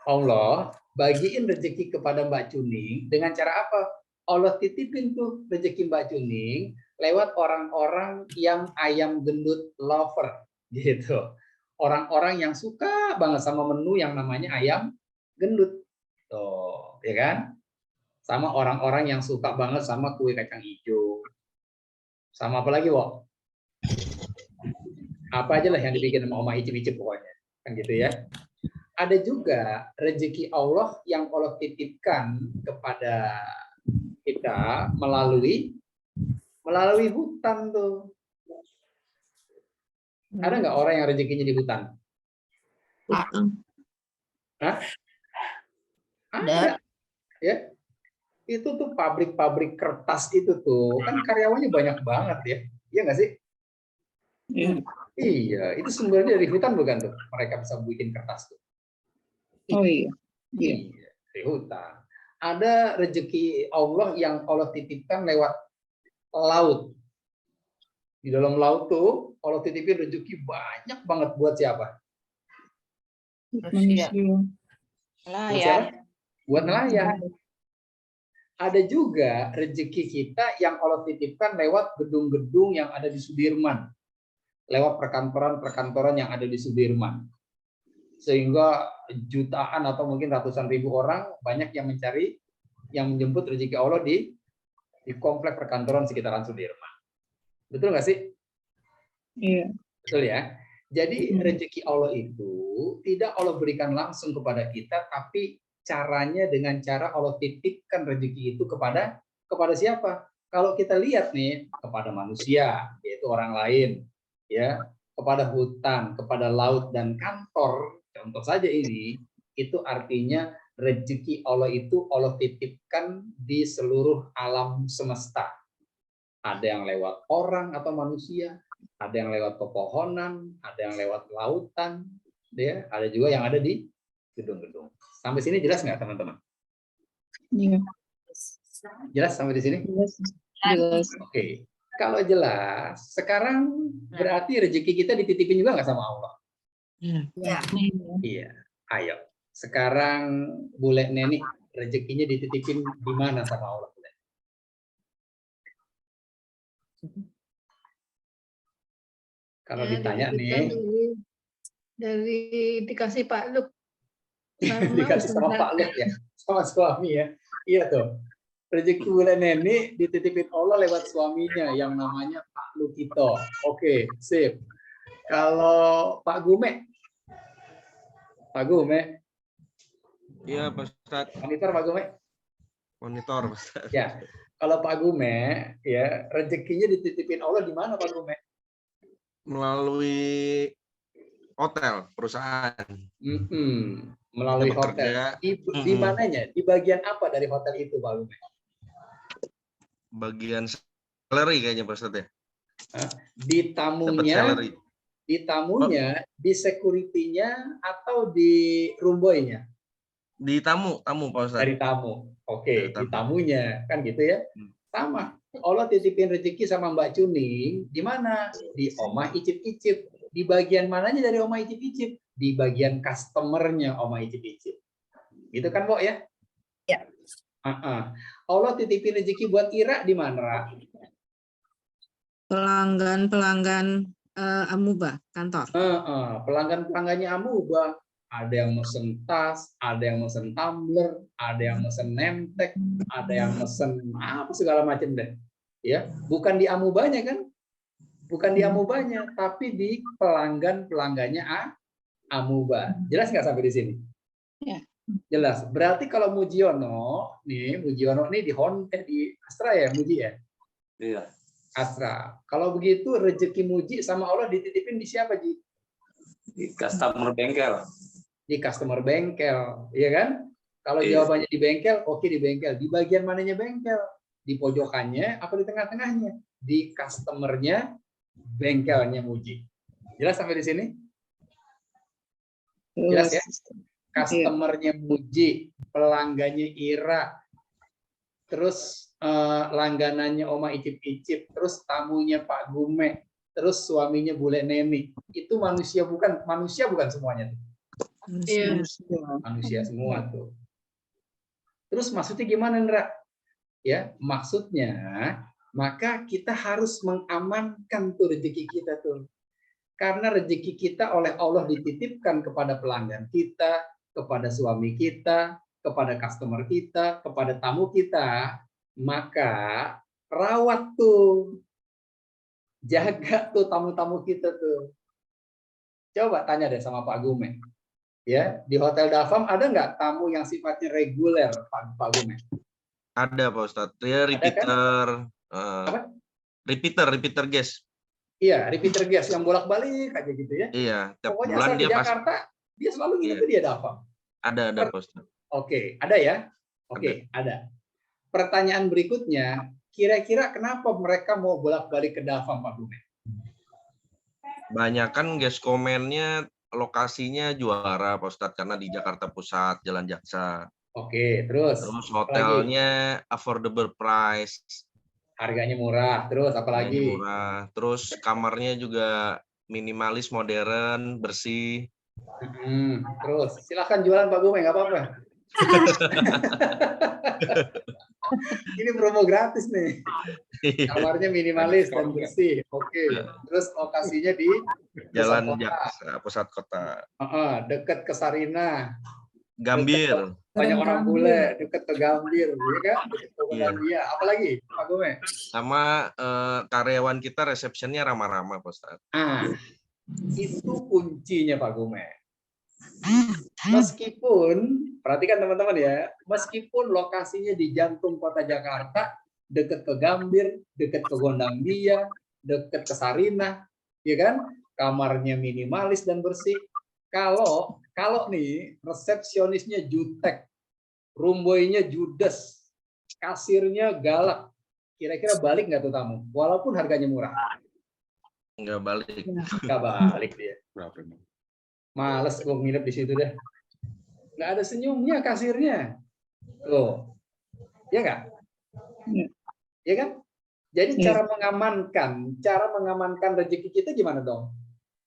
Allah bagiin rezeki kepada Mbak Cuning dengan cara apa? Allah titipin tuh rezeki Mbak Cuning lewat orang-orang yang ayam gendut lover gitu. Orang-orang yang suka banget sama menu yang namanya ayam gendut. Tuh, ya kan? Sama orang-orang yang suka banget sama kue kacang hijau. Sama apa lagi, Wok? Apa aja lah yang dibikin sama Oma icip-icip pokoknya. Kan gitu ya. Ada juga rezeki Allah yang Allah titipkan kepada kita melalui hutan tuh. Ada nggak orang yang rezekinya di hutan? Hah? Ada. Ya. Itu tuh pabrik-pabrik kertas itu tuh kan karyawannya banyak banget ya. Iya nggak sih? Iya, itu sumbernya dari hutan bukan tuh? Mereka bisa bikin kertas tuh. Oh iya. Iya, dari hutan. Ada rezeki Allah yang Allah titipkan lewat laut. Di dalam laut tuh Allah titipin rezeki banyak banget buat siapa? Manusia. Buat siapa? Buat nelayan. Ada juga rezeki kita yang Allah titipkan lewat gedung-gedung yang ada di Sudirman, lewat perkantoran-perkantoran yang ada di Sudirman, sehingga jutaan atau mungkin ratusan ribu orang banyak yang mencari, yang menjemput rezeki Allah di komplek perkantoran sekitaran Sudirman. Betul nggak sih? Iya. Betul ya. Jadi rezeki Allah itu tidak Allah berikan langsung kepada kita, tapi caranya dengan cara Allah titipkan rezeki itu kepada siapa? Kalau kita lihat nih, kepada manusia, yaitu orang lain, ya, kepada hutan, kepada laut dan kantor, contoh saja ini, itu artinya rezeki Allah itu Allah titipkan di seluruh alam semesta. Ada yang lewat orang atau manusia, ada yang lewat pepohonan, ada yang lewat lautan, ya, ada juga yang ada di gedung-gedung. Sampai sini jelas nggak teman-teman? Iya. Jelas sampai di sini? Jelas. Oke. Kalau jelas, sekarang berarti rezeki kita dititipin juga nggak sama Allah? Ya. Iya. Ayo. Sekarang Bule Neni, rezekinya dititipin di mana sama Allah? Kalau ditanya nih, dari dikasih Pak Luk. dikasih sama Pak Luk ya, sama suami ya. Iya tuh. Rezeki Bule Neni dititipin Allah lewat suaminya yang namanya Pak Lukito. Oke, sip. Kalau Pak Gume, Iya, Pak Ustadz. monitor Pak Gume. Monitor, Pak Ustadz. Ya, kalau Pak Gume, ya rezekinya dititipin Allah di mana Pak Gume? Melalui hotel, perusahaan. Melalui Kita hotel. bekerja. Di mananya? Di bagian apa dari hotel itu Pak Gume? Bagian salary kayaknya, Pak Ustadz ya. Di Dapat salary. tamunya, di security-nya atau di room boy-nya? Di tamu Pak Ustadz. Dari tamu. Oke, Dari di tamu. tamunya kan gitu ya. Sama. Allah titipin rezeki sama Mbak Cuning di mana? Di Omah Icip-Icip. Di bagian mananya dari Omah Icip-Icip? Di bagian customer-nya Omah Icip-Icip. Gitu kan, Mbok ya? Ya. Allah titipin rezeki buat Ira di mana, Ra? Pelanggan Amuba kantor. Pelanggan-pelanggannya Amuba. Ada yang mesen tas, ada yang mesen tumbler, ada yang mesen nemtek, ada yang mesen apa segala macam deh. Ya, bukan di Amubanya kan? Bukan di Amubanya, tapi di pelanggannya Amuba. Jelas nggak sampai di sini? Ya. Jelas. Berarti kalau Mujiono nih di Astra ya, Muji ya? Iya. Astra. Kalau begitu rezeki Muji sama Allah dititipin di siapa, Ji? Di customer bengkel. Di customer bengkel, iya kan? Kalau jawabannya di bengkel, oke di bengkel. Di bagian mananya bengkel? Di pojokannya atau di tengah-tengahnya? Di customernya bengkelnya Muji. Jelas sampai di sini? Jelas ya? Customernya Muji, pelanggannya Ira, terus langganannya Oma Icip-Icip, terus tamunya Pak Gume, terus suaminya Bule Neni. Itu manusia bukan semuanya tuh. Manusia semua tuh. Terus maksudnya gimana, Ndra? Ya, maksudnya maka kita harus mengamankan tuh rezeki kita tuh. Karena rezeki kita oleh Allah dititipkan kepada pelanggan kita, kepada suami kita, kepada customer kita, kepada tamu kita, maka rawat tuh. Jaga tuh tamu-tamu kita tuh. Coba tanya deh sama Pak Gume. Ya, di Hotel Dafam ada nggak tamu yang sifatnya reguler, Pak Gume? Ada, Pak Ustadz. Dia repeater. Repeater guest. Iya, repeater guest yang bolak-balik aja gitu ya. Iya, tiap pokoknya bulan asal di dia Jakarta, dia selalu nginep dia Dafam. Ada, Pak Ustadz. Oke, ada ya? Oke, ada. Pertanyaan berikutnya, kira-kira kenapa mereka mau bolak-balik ke Dafam, Pak Gume? Banyakan guest komennya lokasinya juara, Pak Ustadz, karena di Jakarta Pusat, Jalan Jaksa. Oke, terus hotelnya affordable price. Harganya murah, terus apalagi? Murah. Terus kamarnya juga minimalis, modern, bersih. Terus silakan jualan Pak Gume, nggak apa-apa. Ini promo gratis nih. Kamarnya minimalis dan bersih. Oke. Terus lokasinya di Jalan pusat kota. Jakarta, pusat kota. Dekat ke Sarina. Gambir. Banyak orang bule, dekat ke Gambir, ya kan? Dekat ke Gondangdia. Apalagi Pak Gume? Sama karyawan kita resepsionnya ramah-ramah, Pak Ustadz. Itu kuncinya Pak Gume. Meskipun, perhatikan teman-teman ya, meskipun lokasinya di jantung kota Jakarta, dekat ke Gambir, dekat ke Gondangdia, dekat ke Sarinah, ya kan? Kamarnya minimalis dan bersih. Kalau nih resepsionisnya jutek, rumboynya judes, kasirnya galak, kira-kira balik nggak tuh tamu? Walaupun harganya murah. Nggak balik. Nggak balik dia. Males gue nginep di situ deh. Nggak ada senyumnya kasirnya. Loh, ya nggak? Ya kan? Jadi cara mengamankan rezeki kita gimana dong?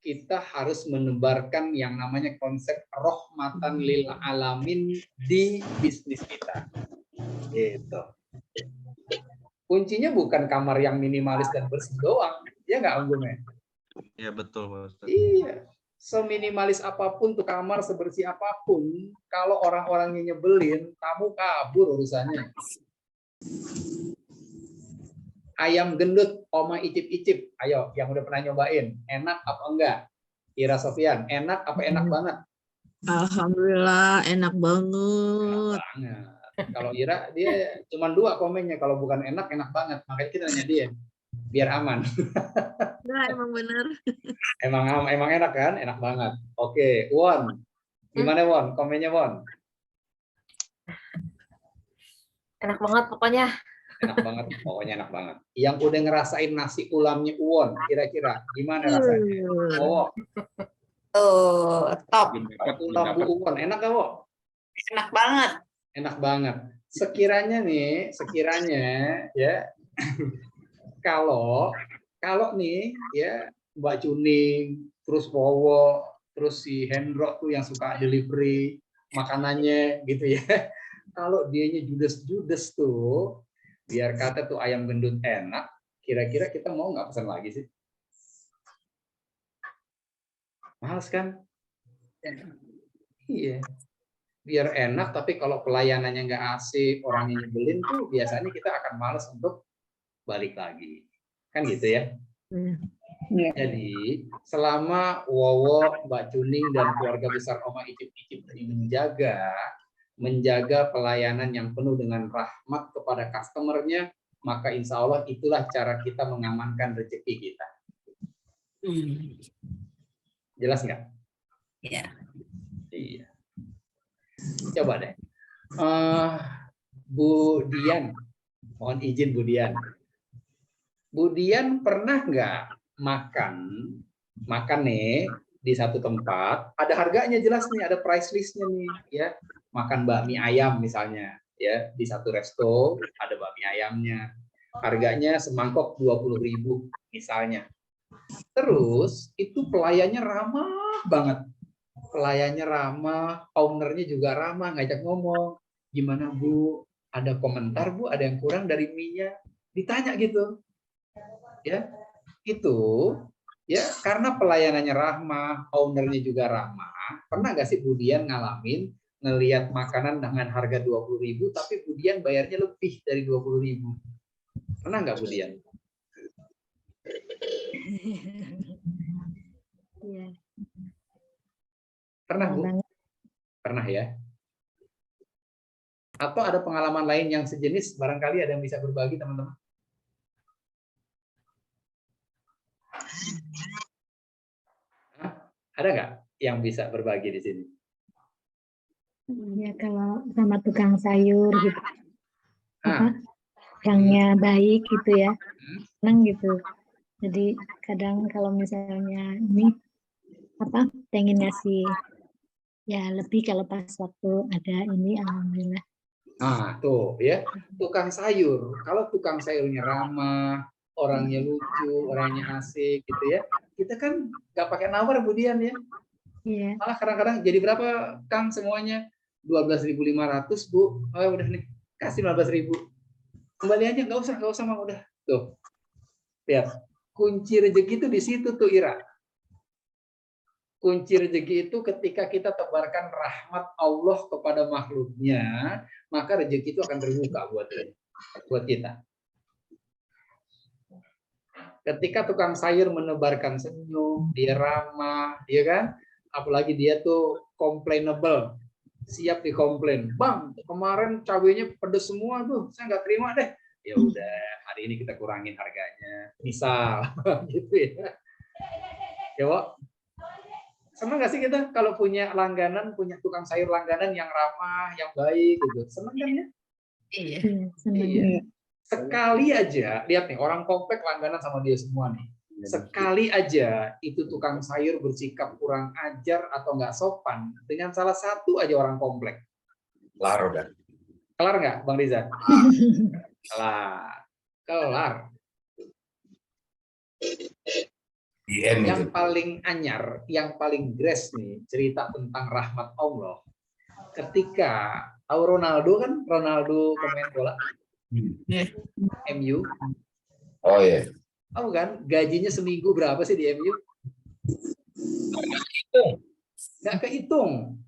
Kita harus menebarkan yang namanya konsep rahmatan lil alamin di bisnis kita. Gitu. Kuncinya bukan kamar yang minimalis dan bersih doang, ya nggak Om Gume? Iya betul, Pak Ustadz. Iya. Seminimalis apapun tuh kamar, sebersih apapun, kalau orang-orangnya nyebelin, kamu kabur urusannya. Ayam gendut, Oma icip-icip. Ayo, yang udah pernah nyobain, enak apa enggak? Ira Sofian, enak apa enak banget? Alhamdulillah, enak banget. Kalau Ira, dia cuma 2 komennya. Kalau bukan enak, enak banget. Makanya kita nanya dia, biar aman. Nah, emang bener. Emang enak kan? Enak banget. Oke, Won. Gimana Won? Komennya Won? Enak banget pokoknya. Enak banget, pokoknya enak banget. Yang udah ngerasain nasi ulamnya Won, kira-kira gimana rasanya? Oh, Top. ulam Bu Won, enak gak Wo? Enak banget. Enak banget. Sekiranya ya, kalau nih ya Mbak Cuning, terus Wowo, terus si Hendro tuh yang suka delivery makanannya gitu ya. Kalau dianya judes-judes tuh, biar kata tuh ayam gendut enak, kira-kira kita mau nggak pesan lagi sih? Males kan? Iya. Biar enak, tapi kalau pelayanannya nggak asik, orangnya nyebelin tuh, biasanya kita akan males untuk balik lagi. Kan gitu ya? Jadi, selama Wowo, Mbak Cuning, dan keluarga besar Oma Icip-Icip ini menjaga pelayanan yang penuh dengan rahmat kepada customernya, maka insya Allah itulah cara kita mengamankan rezeki kita. Jelas nggak? Iya. Iya. Coba deh. Bu Dian, mohon izin Bu Dian. Bu Dian pernah nggak makan nih di satu tempat, ada harganya jelas nih, ada price listnya nih, ya. Makan bakmi ayam misalnya, ya, di satu resto ada bakmi ayamnya, harganya semangkok 20.000 misalnya. Terus itu pelayannya ramah banget, ownernya juga ramah, ngajak ngomong, gimana Bu, ada komentar Bu, ada yang kurang dari mie-nya, ditanya gitu, ya. Itu ya karena pelayanannya ramah, ownernya juga ramah. Pernah nggak sih Bu Dian ngalamin ngelihat makanan dengan harga 20.000 tapi Bu Dian bayarnya lebih dari 20.000? Pernah nggak Bu Dian? Pernah Bu? Pernah ya? Atau ada pengalaman lain yang sejenis, barangkali ada yang bisa berbagi teman-teman? Ada nggak yang bisa berbagi di sini? Ya kalau sama tukang sayur gitu, orangnya baik gitu ya, senang gitu. Jadi kadang kalau misalnya ini pengen ngasih ya lebih kalau pas waktu ada ini, alhamdulillah. Nah tuh ya, tukang sayur. Kalau tukang sayurnya ramah, orangnya lucu, orangnya asik gitu ya, kita kan nggak pakai nawar Bu Dian ya. Iya. Malah kadang-kadang jadi berapa Kang semuanya? 12.500 Bu. Oh udah nih, kasih 15.000. Kembali aja, nggak usah Mang, udah. Tuh. Lihat, kunci rezeki itu di situ tuh Ira. Kunci rezeki itu ketika kita tebarkan rahmat Allah kepada makhluknya, maka rezeki itu akan terbuka buat kita. Ketika tukang sayur menebarkan senyum, dia ramah, ya kan? Apalagi dia tuh complainable, siap dikomplain. Bang, kemarin cabenya pedes semua tuh, saya nggak terima deh. Ya udah, hari ini kita kurangin harganya. Misal, gitu ya. Ya, Wak. Senang nggak sih kita kalau punya langganan, punya tukang sayur langganan yang ramah, yang baik gitu. Senang kan ya? Iya, senang. Iya. Sekali aja, lihat nih, orang komplek langganan sama dia semua nih. Sekali aja itu tukang sayur bersikap kurang ajar atau nggak sopan dengan salah satu aja orang komplek. Kelar udah. Kelar nggak, Bang Riza? Kelar. Yang paling anyar, yang paling grace nih, cerita tentang rahmat Allah. Ketika tahu Ronaldo kan, Ronaldo pemain bola MU. Oh iya. Tahu kan, gajinya seminggu berapa sih di MU? Nggak kehitung.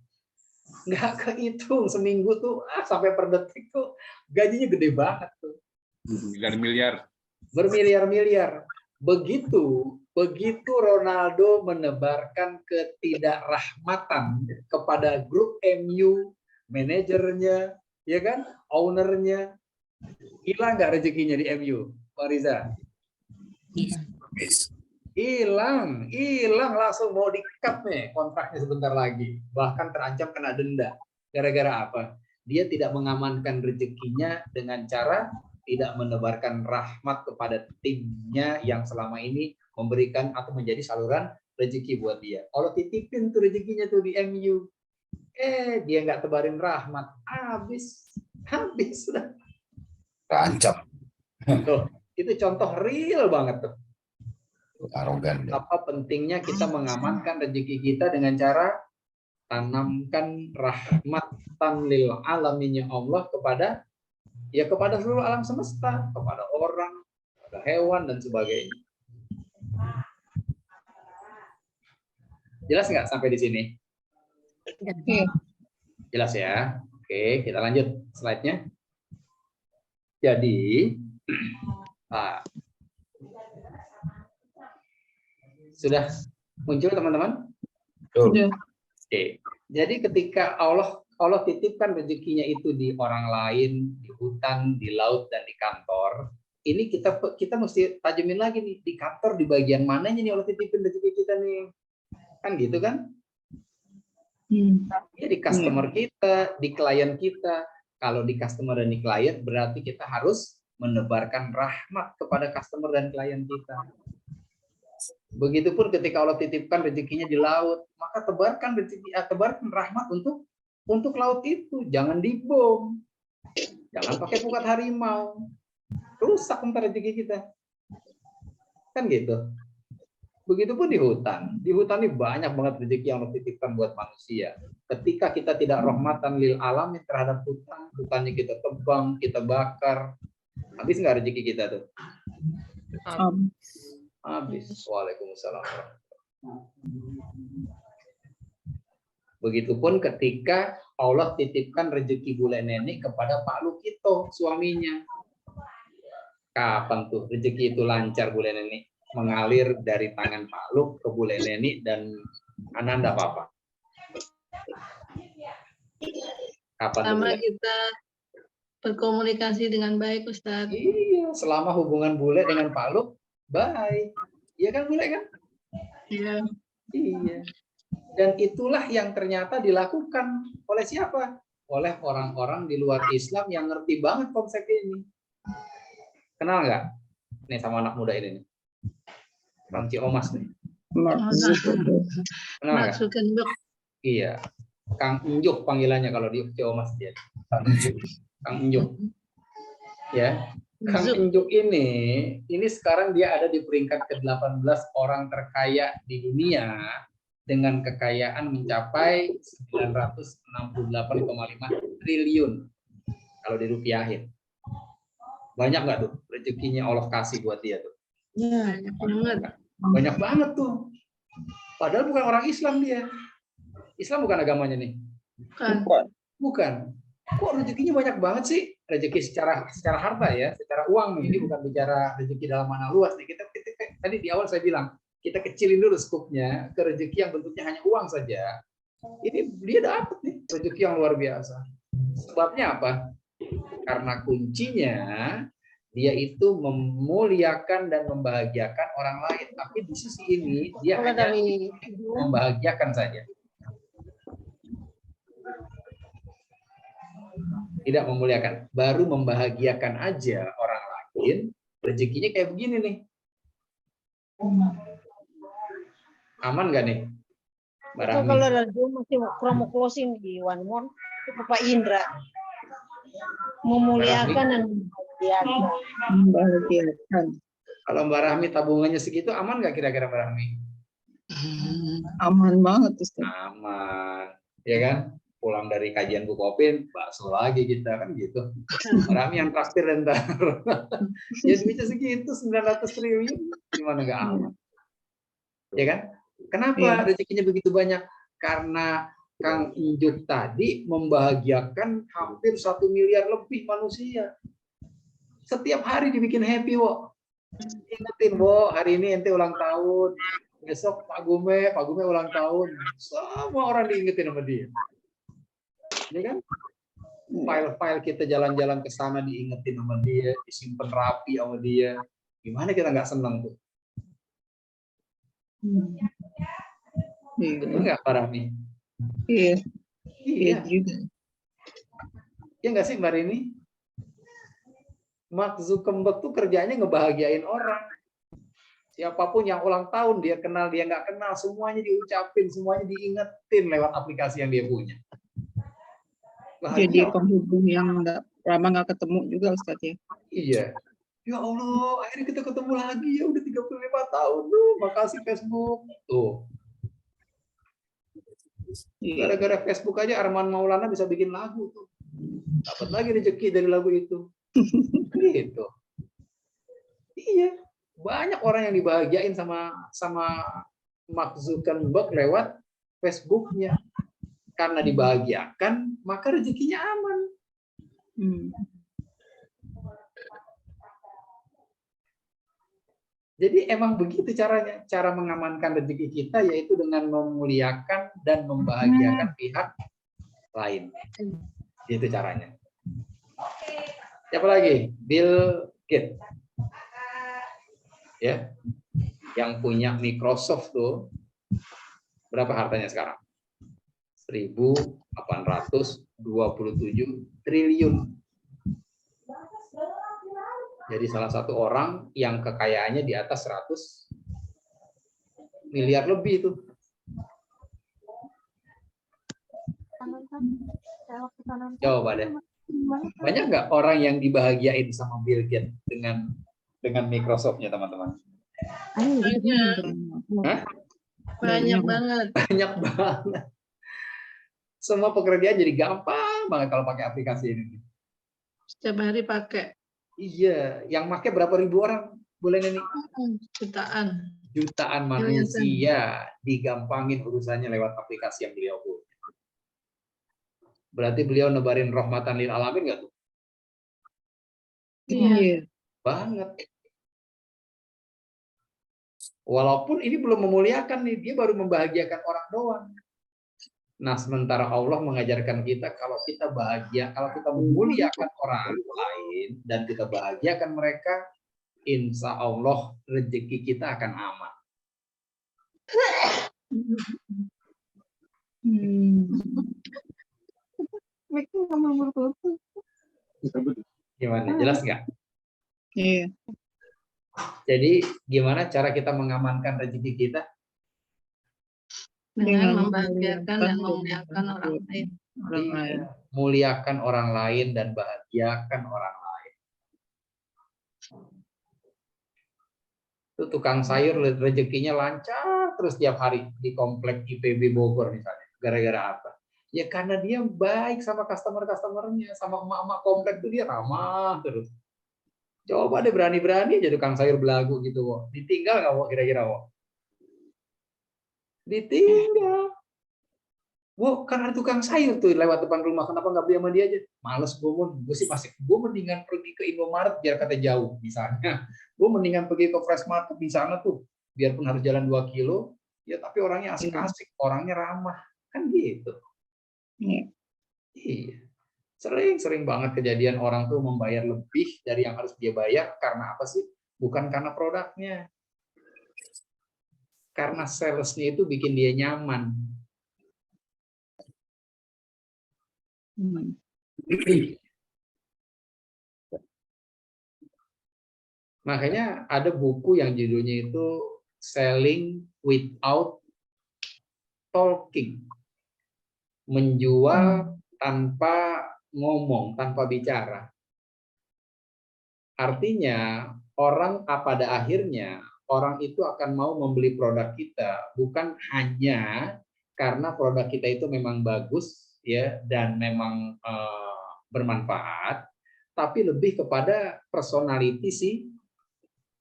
Nggak kehitung seminggu tuh, sampai per detik tuh gajinya gede banget tuh. Miliar. Bermiliar-miliar. Begitu Ronaldo menebarkan ketidakrahmatan kepada grup MU, manajernya, ya kan, ownernya, hilang nggak rezekinya di MU, Pak Riza? Hilang langsung mau di-cut nih kontraknya sebentar lagi, bahkan terancam kena denda. Gara-gara apa? Dia tidak mengamankan rezekinya dengan cara tidak menebarkan rahmat kepada timnya yang selama ini memberikan atau menjadi saluran rezeki buat dia. Allah titipin tuh rezekinya tuh di MU. Dia nggak tebarin rahmat, habis sudah. Terancam. Tuh, itu contoh real banget tuh. Arogan. Apa pentingnya kita mengamankan rezeki kita dengan cara tanamkan rahmatan lil alaminnya Allah kepada seluruh alam semesta, kepada orang, kepada hewan dan sebagainya. Jelas nggak sampai di sini? Jelas ya. Oke, kita lanjut slide-nya. Jadi, sudah muncul teman-teman? Sudah. Oke. Jadi ketika Allah titipkan rezekinya itu di orang lain, di hutan, di laut, dan di kantor. Ini kita mesti tajemin lagi nih, di kantor di bagian mananya nih Allah titipin rezeki kita nih. Kan gitu kan? Ya, di customer kita, di klien kita. Kalau di customer dan di klien berarti kita harus menebarkan rahmat kepada customer dan klien kita. Begitupun ketika Allah titipkan rezekinya di laut, maka tebarkan rahmat untuk laut itu. Jangan dibom, jangan pakai pukat harimau, rusak ntar rezeki kita, kan gitu. Begitupun di hutan ini banyak banget rezeki yang Allah titipkan buat manusia. Ketika kita tidak rahmatan lil alamin terhadap hutannya kita tebang, kita bakar, habis nggak rezeki kita tuh? Habis. Waalaikumsalam. Begitupun ketika Allah titipkan rezeki bule nenek kepada Pak Lukito, suaminya. Kapan tuh rezeki itu lancar bule nenek? Mengalir dari tangan Pak Luk ke bule nenek dan Ananda Papa. Kapan Selama kita berkomunikasi dengan baik, Ustaz. Iya, selama hubungan bule dengan Pak Luk baik. Iya kan bule kan? Iya. Iya. Dan itulah yang ternyata dilakukan oleh siapa? Oleh orang-orang di luar Islam yang ngerti banget konsep ini. Kenal nggak? Nih sama anak muda ini nih. Bang Ciomas nih. Kenal nggak? Iya. Kang Unjuk panggilannya kalau di Ciomas dia. Kang Unjuk. Ya. Kang Unjuk ini sekarang dia ada di peringkat ke-18 orang terkaya di dunia dengan kekayaan mencapai 968,5 triliun kalau dirupiahin. Banyak nggak tuh rezekinya Allah kasih buat dia tuh? Ya, banget. Banyak banget tuh. Padahal bukan orang Islam dia. Islam bukan agamanya nih. Bukan. Kok rezekinya banyak banget sih? Rezeki secara harta ya, secara uang nih. Ini bukan bicara rezeki dalam makna luas nih. Kita tadi di awal saya bilang, kita kecilin dulu skupnya ke rezeki yang bentuknya hanya uang saja. Ini dia dapat nih rezeki yang luar biasa. Sebabnya apa? Karena kuncinya dia itu memuliakan dan membahagiakan orang lain. Tapi di sisi ini dia hanya membahagiakan saja. Tidak memuliakan, baru membahagiakan aja orang lain, rezekinya kayak begini nih. Aman nggak nih, Mbak Rahmi? Kalau radio masih promo closing di One More, Bapak Indra memuliakan dan membahagiakan. Kalau Mbak Rahmi tabungannya segitu, aman nggak kira-kira Mbak Rahmi? Aman banget, Ustaz. Aman, ya kan? Pulang dari kajian Bu Kopin, bakso lagi kita kan gitu. Rami yang traktir ntar. Ya duitnya segitu 900 triliun, gimana nggak aman? Ya kan? Kenapa rezekinya begitu banyak? Karena Kang Injuk tadi membahagiakan hampir 1 miliar lebih manusia. Setiap hari dibikin happy, Wo. Ingetin, Wo, hari ini ente ulang tahun. Besok Pak Gume ulang tahun. Semua orang diingetin sama dia. Ya kan? File-file kita jalan-jalan ke sana diingetin sama dia, disimpan rapi sama dia. Gimana kita nggak senang tuh? Betul nggak Pak Rahmi? Iya. Iya juga. Ya nggak sih Mbak Rini? Mark Zuckerberg tuh kerjanya ngebahagiain orang. Siapapun yang ulang tahun, dia kenal, dia nggak kenal, semuanya diucapin, semuanya diingetin lewat aplikasi yang dia punya. Jadi penghubung yang lama nggak ketemu juga, Ustaz ya. Iya. Ya Allah, akhirnya kita ketemu lagi ya, udah 35 tahun tuh. Makasih Facebook. Tuh. Gara-gara Facebook aja Arman Maulana bisa bikin lagu tuh. Dapat lagi rezeki dari lagu itu. Gitu. Iya. Banyak orang yang dibahagiain sama Mark Zuckerberg lewat Facebook-nya. Karena dibahagiakan, maka rezekinya aman. Jadi emang begitu caranya, cara mengamankan rezeki kita yaitu dengan memuliakan dan membahagiakan pihak lain. Itu caranya. Siapa lagi? Bill Gates. Ya. Yang punya Microsoft tuh berapa hartanya sekarang? 1.827 triliun. Jadi salah satu orang yang kekayaannya di atas 100 miliar lebih itu. Coba deh. Banyak nggak orang yang dibahagiain sama Bill Gates dengan Microsoft-nya, teman-teman? Banyak banget. Banyak banget. Semua pekerjaan jadi gampang banget kalau pakai aplikasi ini. Setiap hari pakai. Iya, yang pakai berapa ribu orang bulan ini? Jutaan. Jutaan manusia digampangin urusannya lewat aplikasi yang beliau punya. Berarti beliau nebarin rahmatan lil alamin nggak tuh? Iya. Banget. Walaupun ini belum memuliakan nih, dia baru membahagiakan orang doang. Nah, sementara Allah mengajarkan kita kalau kita bahagia, kalau kita memuliakan orang lain dan kita bahagiakan mereka, insya Allah rezeki kita akan aman. Gimana? Jelas nggak? Iya. Jadi gimana cara kita mengamankan rezeki kita? Dengan membahagiakan dan memuliakan orang lain. Muliakan orang lain dan bahagiakan orang lain. Itu tukang sayur rezekinya lancar terus tiap hari di komplek IPB Bogor misalnya. Gara-gara apa? Ya karena dia baik sama customer-customernya, sama emak-emak komplek itu dia ramah terus. Coba deh berani-berani aja tukang sayur belagu gitu, Wo. Ditinggal nggak, Wo, kira-kira, Wo? Ditinggal. Wo, kan ada tukang sayur tuh lewat depan rumah, kenapa nggak beli sama dia aja? Males gue sih masih, gue mendingan pergi ke Indomaret biar kata jauh misalnya. Gue mendingan pergi ke Fresh Market di sana tuh, biarpun harus jalan 2 kilo, ya tapi orangnya asik-asik, orangnya ramah, kan gitu. Iya. Sering banget kejadian orang tuh membayar lebih dari yang harus dia bayar karena apa sih? Bukan karena produknya. Karena salesnya itu bikin dia nyaman. Makanya ada buku yang judulnya itu Selling Without Talking. Menjual tanpa ngomong, tanpa bicara. Artinya, orang pada akhirnya, orang itu akan mau membeli produk kita, bukan hanya karena produk kita itu memang bagus, ya, dan memang bermanfaat, tapi lebih kepada personality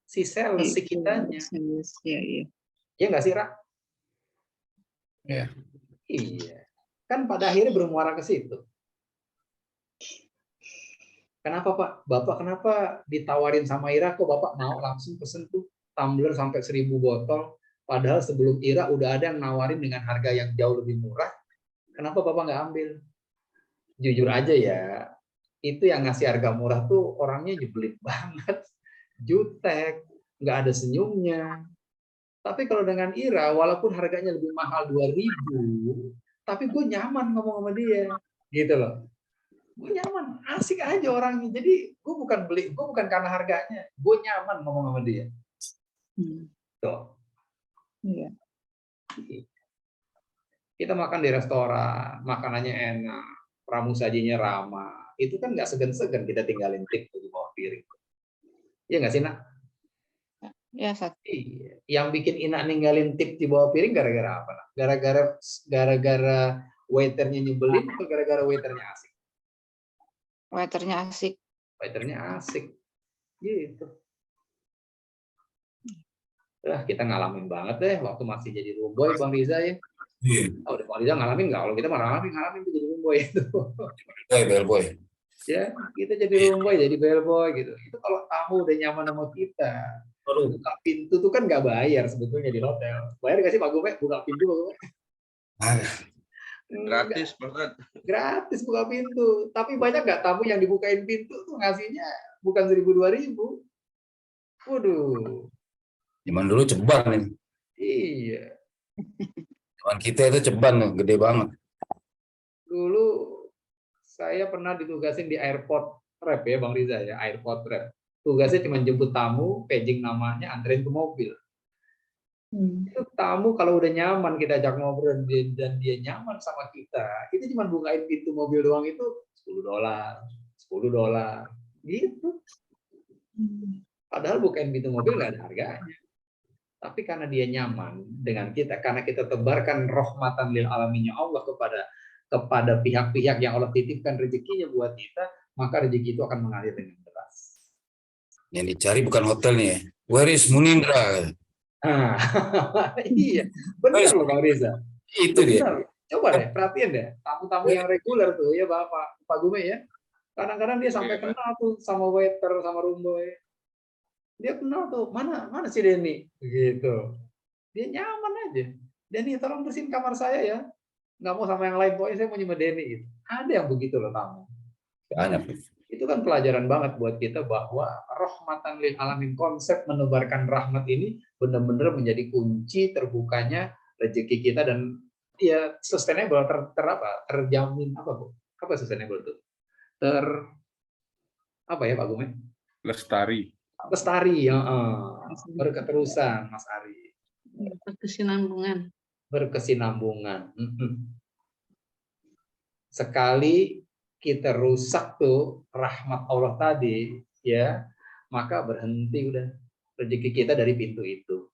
si sales, si kitanya. Ya nggak sih, Ra? Ya. Iya. Kan pada akhirnya bermuara ke situ. Kenapa, Pak? Bapak kenapa ditawarin sama Ira, kok Bapak mau langsung pesen tuh tumbler sampai 1000 botol, padahal sebelum Ira udah ada yang nawarin dengan harga yang jauh lebih murah. Kenapa Bapak nggak ambil? Jujur aja ya, itu yang ngasih harga murah tuh orangnya nyebelin banget, jutek, nggak ada senyumnya. Tapi kalau dengan Ira, walaupun harganya lebih mahal 2000, tapi gue nyaman ngomong sama dia, gitu loh. Gue nyaman, asik aja orangnya. Jadi gue bukan beli, gue bukan karena harganya, gue nyaman ngomong sama dia. Tuh. Iya. Kita makan di restoran, makanannya enak, pramusajinya ramah, itu kan nggak segan-segan kita tinggalin tip di bawah piring. Iya nggak sih, Nak? Ya, Sat. Iya. Yang bikin Ina ninggalin tip di bawah piring gara-gara apa, Nak? Gara-gara waiternya nyebelin atau gara-gara waiternya asik? Waiternya asik. Waiternya asik. Gitu. Kita ngalamin banget deh waktu masih jadi roomboy, Bang Riza ya. Oh, Bang Riza ngalamin nggak? Kalau kita malah ngalamin tuh jadi roomboy itu. Bellboy. Ya, kita jadi roomboy, jadi bellboy gitu. Itu kalau tamu udah nyaman sama kita, buka pintu tuh kan nggak bayar sebetulnya di hotel. Bayar nggak sih Pak Gume? Buka pintu Pak Gume? Gratis banget. Gratis buka pintu. Tapi banyak nggak tamu yang dibukain pintu tuh ngasihnya bukan 1000-2000. Waduh. Zaman dulu ceban nih. Iya. Zaman kita itu ceban nih, gede banget. Dulu saya pernah ditugasin di airport rep ya Bang Riza ya, airport rep. Tugasnya cuma jemput tamu, paging namanya, anterin ke mobil. Itu tamu kalau udah nyaman kita ajak ngobrol dan dia nyaman sama kita, itu cuma bukain pintu mobil doang itu $10, $10 gitu. Padahal bukain pintu mobil nggak ada harganya. Tapi karena dia nyaman dengan kita, karena kita tebarkan rahmatan lil alaminnya Allah kepada pihak-pihak yang Allah titipkan rezekinya buat kita, maka rezeki itu akan mengalir dengan deras. Yang dicari bukan hotelnya ya. Where is Munindra? Iya, benar loh Bang Riza. Itu dia. Coba deh, perhatiin deh, tamu-tamu yang reguler tuh ya Pak Gume ya. Kadang-kadang dia sampai kenal tuh sama waiter, sama roomboy. Dia kenal tuh, mana si Denny gitu. Dia nyaman aja. Denny tolong bersihin kamar saya ya. Nggak mau sama yang lain, pokoknya saya mau nyima Denny gitu. Ada yang begitu loh tamu. Banyak. Itu kan pelajaran banget buat kita bahwa rahmatan lil alamin, konsep menebarkan rahmat ini benar-benar menjadi kunci terbukanya rezeki kita dan ya sustainable, terjamin apa Bu? Apa sustainable itu? Apa ya Pak Gumen? Lestari, ya, berketerusan Mas Ari. Berkesinambungan. Sekali kita rusak tuh rahmat Allah tadi, ya, maka berhenti udah. rezeki kita dari pintu itu.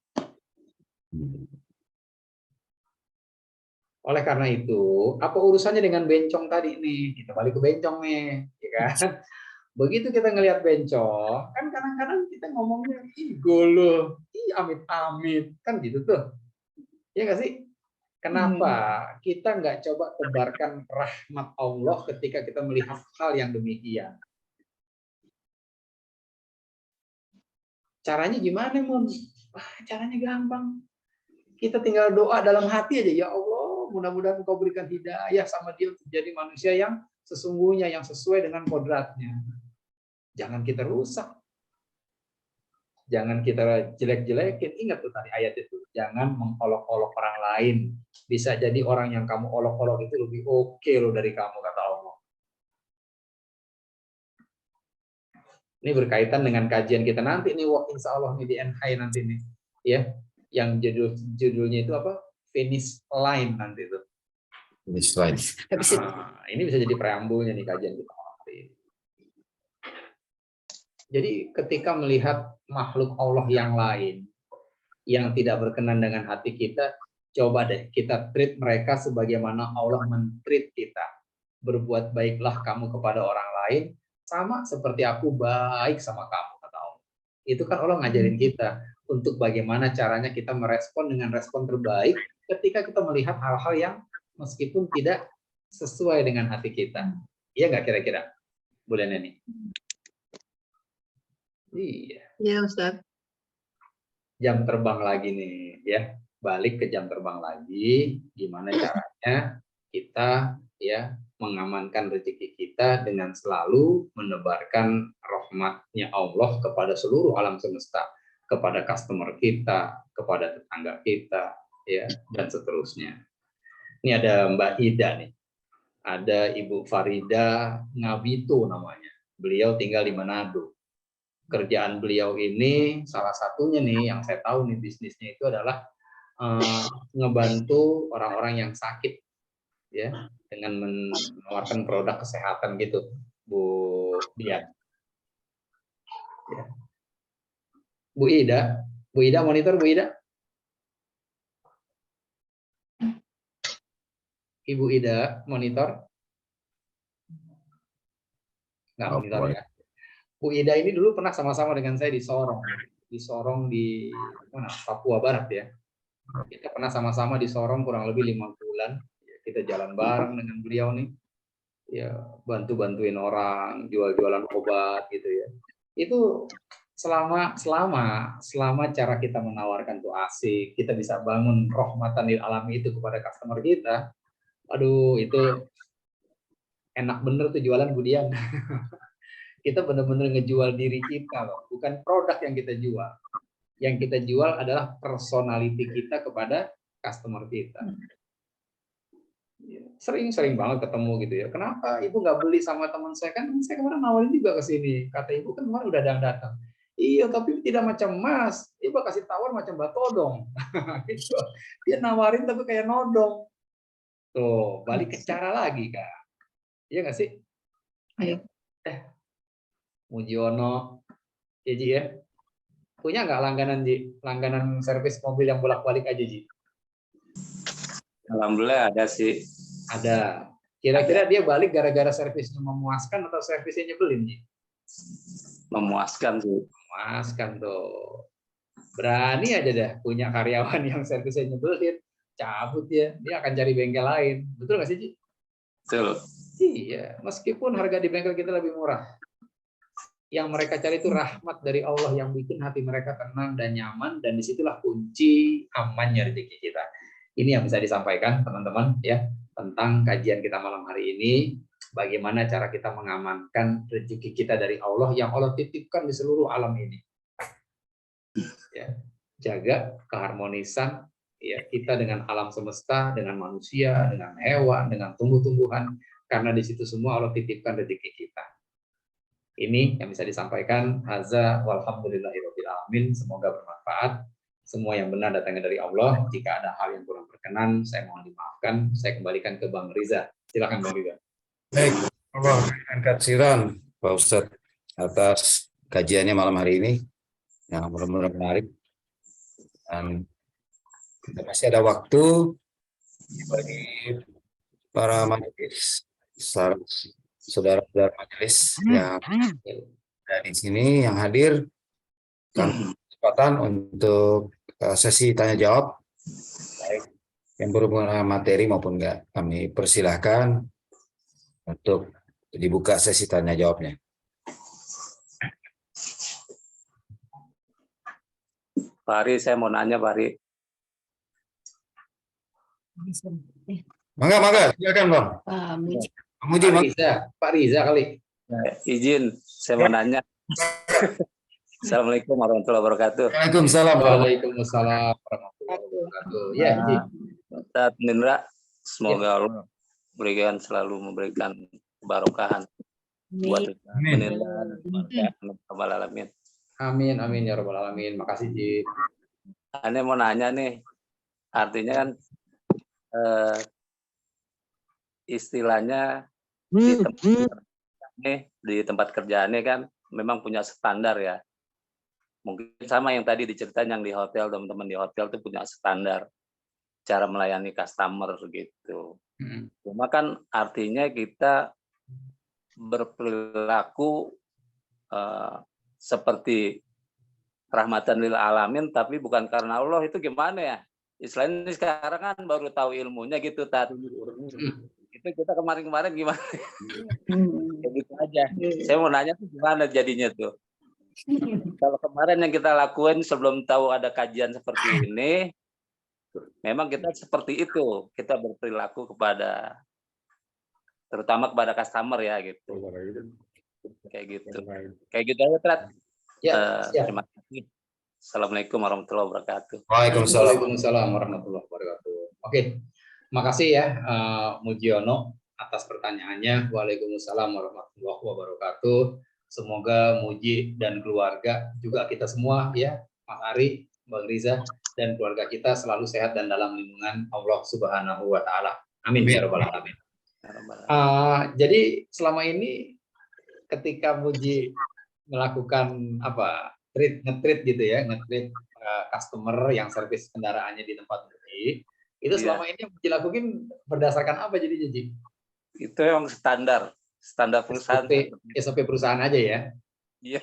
Oleh karena itu, apa urusannya dengan bencong tadi nih? Kita balik ke bencong nih, ya kan? Begitu kita ngelihat bencong, kan kadang-kadang kita ngomongnya, ih golo, ih amit-amit, kan gitu tuh. Ya nggak sih? Kenapa kita nggak coba tebarkan rahmat Allah ketika kita melihat hal yang demikian? Caranya gimana, Mun? Caranya gampang. Kita tinggal doa dalam hati aja, ya Allah, mudah-mudahan Engkau berikan hidayah sama dia untuk jadi manusia yang sesungguhnya, yang sesuai dengan kodratnya. Jangan kita rusak. Jangan kita jelek-jelekin. Ingat tuh tadi ayat itu. Jangan mengolok-olok orang lain. Bisa jadi orang yang kamu olok-olok itu lebih oke loh dari kamu, kata Allah. Ini berkaitan dengan kajian kita nanti nih, insya Allah nih di NHI nanti nih, ya. Yang judulnya itu apa? Finish line nanti itu. Finish line. Nah, ini bisa jadi preambulnya nih kajian kita nanti. Jadi ketika melihat makhluk Allah yang lain yang tidak berkenan dengan hati kita, coba deh kita treat mereka sebagaimana Allah men-treat kita. Berbuat baiklah kamu kepada orang lain sama seperti aku baik sama kamu, kata Allah. Itu kan Allah ngajarin kita untuk bagaimana caranya kita merespon dengan respon terbaik ketika kita melihat hal-hal yang meskipun tidak sesuai dengan hati kita. Iya nggak kira-kira? Boleh Neni? Iya. Iya, Ustaz. Jam terbang lagi nih, ya. Balik ke jam terbang lagi. Gimana caranya kita ya mengamankan rezeki kita dengan selalu menebarkan rahmatnya Allah kepada seluruh alam semesta, kepada customer kita, kepada tetangga kita, ya, dan seterusnya. Ini ada Mbak Ida nih. Ada Ibu Farida Ngabito namanya. Beliau tinggal di Manado. Kerjaan beliau ini salah satunya nih yang saya tahu nih bisnisnya itu adalah ngebantu orang-orang yang sakit, ya, dengan menawarkan produk kesehatan gitu, Bu Dian. Ya. Bu Ida monitor Bu Ida. Ibu Ida monitor. Nggak monitor ya. Bu Ida ini dulu pernah sama-sama dengan saya di Sorong di mana? Papua Barat ya. Kita pernah sama-sama di Sorong kurang lebih 5 bulan. Kita jalan bareng dengan beliau nih. Ya, bantu-bantuin orang, jual-jualan obat gitu ya. Itu selama cara kita menawarkan tuh asik, kita bisa bangun rahmatan lil alamin itu kepada customer kita. Aduh, itu enak bener tuh jualan Bu Dian. Kita benar-benar ngejual diri kita loh, bukan produk yang kita jual. Yang kita jual adalah personality kita kepada customer kita. Sering banget ketemu gitu ya. Kenapa Ibu nggak beli sama teman saya? Kan saya kemarin nawarin juga ke sini. Kata Ibu kan kemarin udah datang. Iya, tapi tidak macam Mas. Ibu kasih tawar macam batodong. Gitu. Dia nawarin tapi kayak nodong. Tuh, balik ke cara lagi, Kak. Iya nggak sih? Ayo. Mujiono, ya Ji ya, punya nggak langganan Ji? Langganan servis mobil yang bolak-balik aja Ji? Alhamdulillah ada sih. Ada. Kira-kira dia balik gara-gara servisnya memuaskan atau servisnya nyebelin Ji? Memuaskan sih. Memuaskan tuh. Berani aja dah punya karyawan yang servisnya nyebelin, cabut dia akan cari bengkel lain. Betul nggak sih Ji? Betul. Iya, meskipun harga di bengkel kita lebih murah. Yang mereka cari itu rahmat dari Allah yang bikin hati mereka tenang dan nyaman, dan disitulah kunci amannya rezeki kita. Ini yang bisa disampaikan teman-teman ya tentang kajian kita malam hari ini, bagaimana cara kita mengamankan rezeki kita dari Allah yang Allah titipkan di seluruh alam ini. Ya, jaga keharmonisan ya kita dengan alam semesta, dengan manusia, dengan hewan, dengan tumbuh-tumbuhan, karena di situ semua Allah titipkan rezeki kita. Ini yang bisa disampaikan. Haza walhamdulillahirabbil alamin. Semoga bermanfaat. Semua yang benar datangnya dari Allah. Jika ada hal yang kurang berkenan, saya mohon dimaafkan. Saya kembalikan ke Bang Riza. Silakan Bang Riza. Baik, Allah angkat siram Pak Ustadz atas kajiannya malam hari ini. yang benar-benar menarik. Dan kita masih ada waktu bagi para majelis, saudara-saudara majelis yang ada di sini yang hadir, kami kesempatan untuk sesi tanya jawab baik yang berhubungan dengan materi maupun enggak. Kami persilahkan untuk dibuka sesi tanya jawabnya. Pak Ari, saya mau nanya Pak Ari. Mangga, silakan Bang. Muji, Pak Riza kali. Izin, saya mau nanya. Assalamualaikum warahmatullahi wabarakatuh. Waalaikumsalam warahmatullahi wabarakatuh. Ya, Ustaz Nindra, semoga Allah memberikan kebarokahan buat Nindra dan keluarga. Alamin. Amin ya rabbal alamin. Makasih Ji. Aneh mau nanya nih, artinya kan istilahnya di tempat kerjaannya kan memang punya standar ya. Mungkin sama yang tadi diceritain yang di hotel, teman-teman di hotel tuh punya standar cara melayani customer gitu. Cuma kan artinya kita berperilaku seperti rahmatan lil alamin, tapi bukan karena Allah, itu gimana ya? Istilahnya sekarang kan baru tahu ilmunya gitu, Tat. Itu kita kemarin-kemarin gimana? Begitu aja. Saya mau nanya tuh gimana jadinya tuh? Kalau kemarin yang kita lakuin sebelum tahu ada kajian seperti ini, memang kita seperti itu. Kita berperilaku terutama kepada customer ya gitu. Kayak gitu. Kayak gitu aja, Tat. Terima kasih. Assalamualaikum warahmatullahi wabarakatuh. Waalaikumsalam warahmatullahi wabarakatuh. Oke, makasih ya Mujiono atas pertanyaannya. Waalaikumsalam warahmatullahi wabarakatuh. Semoga Muji dan keluarga juga kita semua ya, Mas Ari, Bang Riza dan keluarga kita selalu sehat dan dalam lindungan Allah Subhanahu wa taala. Amin ya rabbal alamin. Jadi selama ini ketika Muji melakukan nge-treat gitu ya, nge-treat customer yang servis kendaraannya di tempat Muji, itu selama ini yang Muji lakukan berdasarkan apa jadi Ji? Itu yang standar perusahaan. SOP perusahaan aja ya? Iya.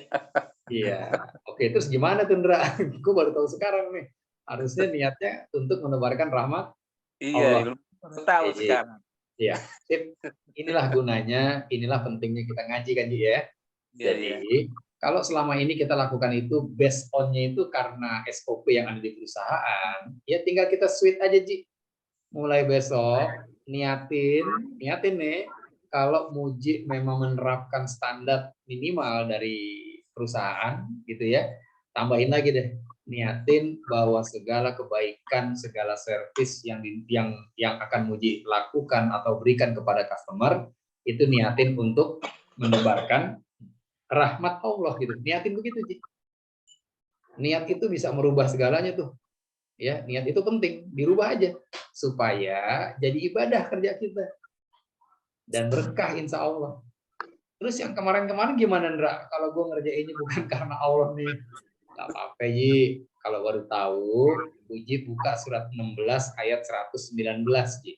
Iya. Oke, terus gimana tuh Ndra? Gue baru tahu sekarang nih. Harusnya niatnya untuk menebarkan rahmat Allah. Iya, tahu sekarang. Iya. Inilah gunanya, inilah pentingnya kita ngaji kan Ji ya? Jadi kalau selama ini kita lakukan itu based on-nya itu karena SOP yang ada di perusahaan, ya tinggal kita switch aja Ji. Mulai besok niatin nih, kalau Muji memang menerapkan standar minimal dari perusahaan gitu ya, tambahin lagi deh, niatin bahwa segala kebaikan, segala servis yang akan Muji lakukan atau berikan kepada customer itu niatin untuk menebarkan rahmat Allah gitu. Niatin begitu, Ji. Niat itu bisa merubah segalanya tuh. Ya, niat itu penting, dirubah aja supaya jadi ibadah kerja kita. Dan berkah insya Allah. Terus yang kemarin-kemarin gimana, Ndra? Kalau gue ngerjainnya bukan karena Allah nih. Gak apa-apa, Ji. Kalau baru tahu, Uji buka surat 16 ayat 119, Ji.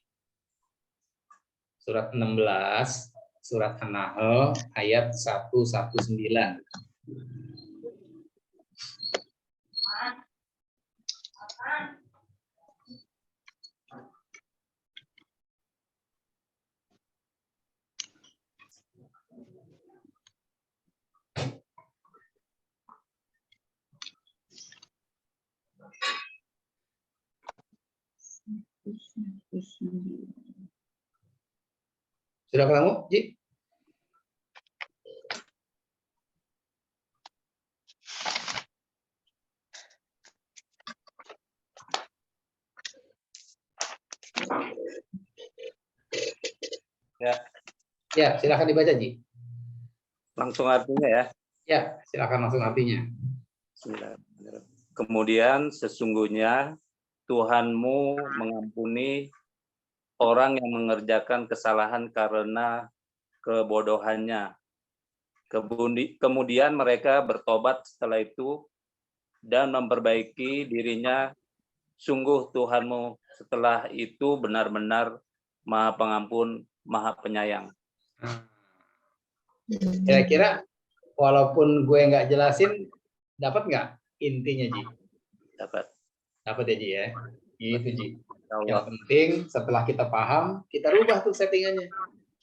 Surat 16, surat An-Nahl ayat 119. Sudah ketemu, Ji? Ya, silakan dibaca, Ji. Langsung artinya ya. Ya, silakan langsung artinya. Kemudian sesungguhnya Tuhanmu mengampuni orang yang mengerjakan kesalahan karena kebodohannya. Kemudian mereka bertobat setelah itu dan memperbaiki dirinya. Sungguh Tuhanmu setelah itu benar-benar Maha Pengampun, Maha Penyayang. Kira-kira walaupun gue nggak jelasin, dapat nggak intinya, Ji? Dapat ya, Ji ya. Gitu, Ji. Yang penting setelah kita paham, kita rubah tuh settingannya.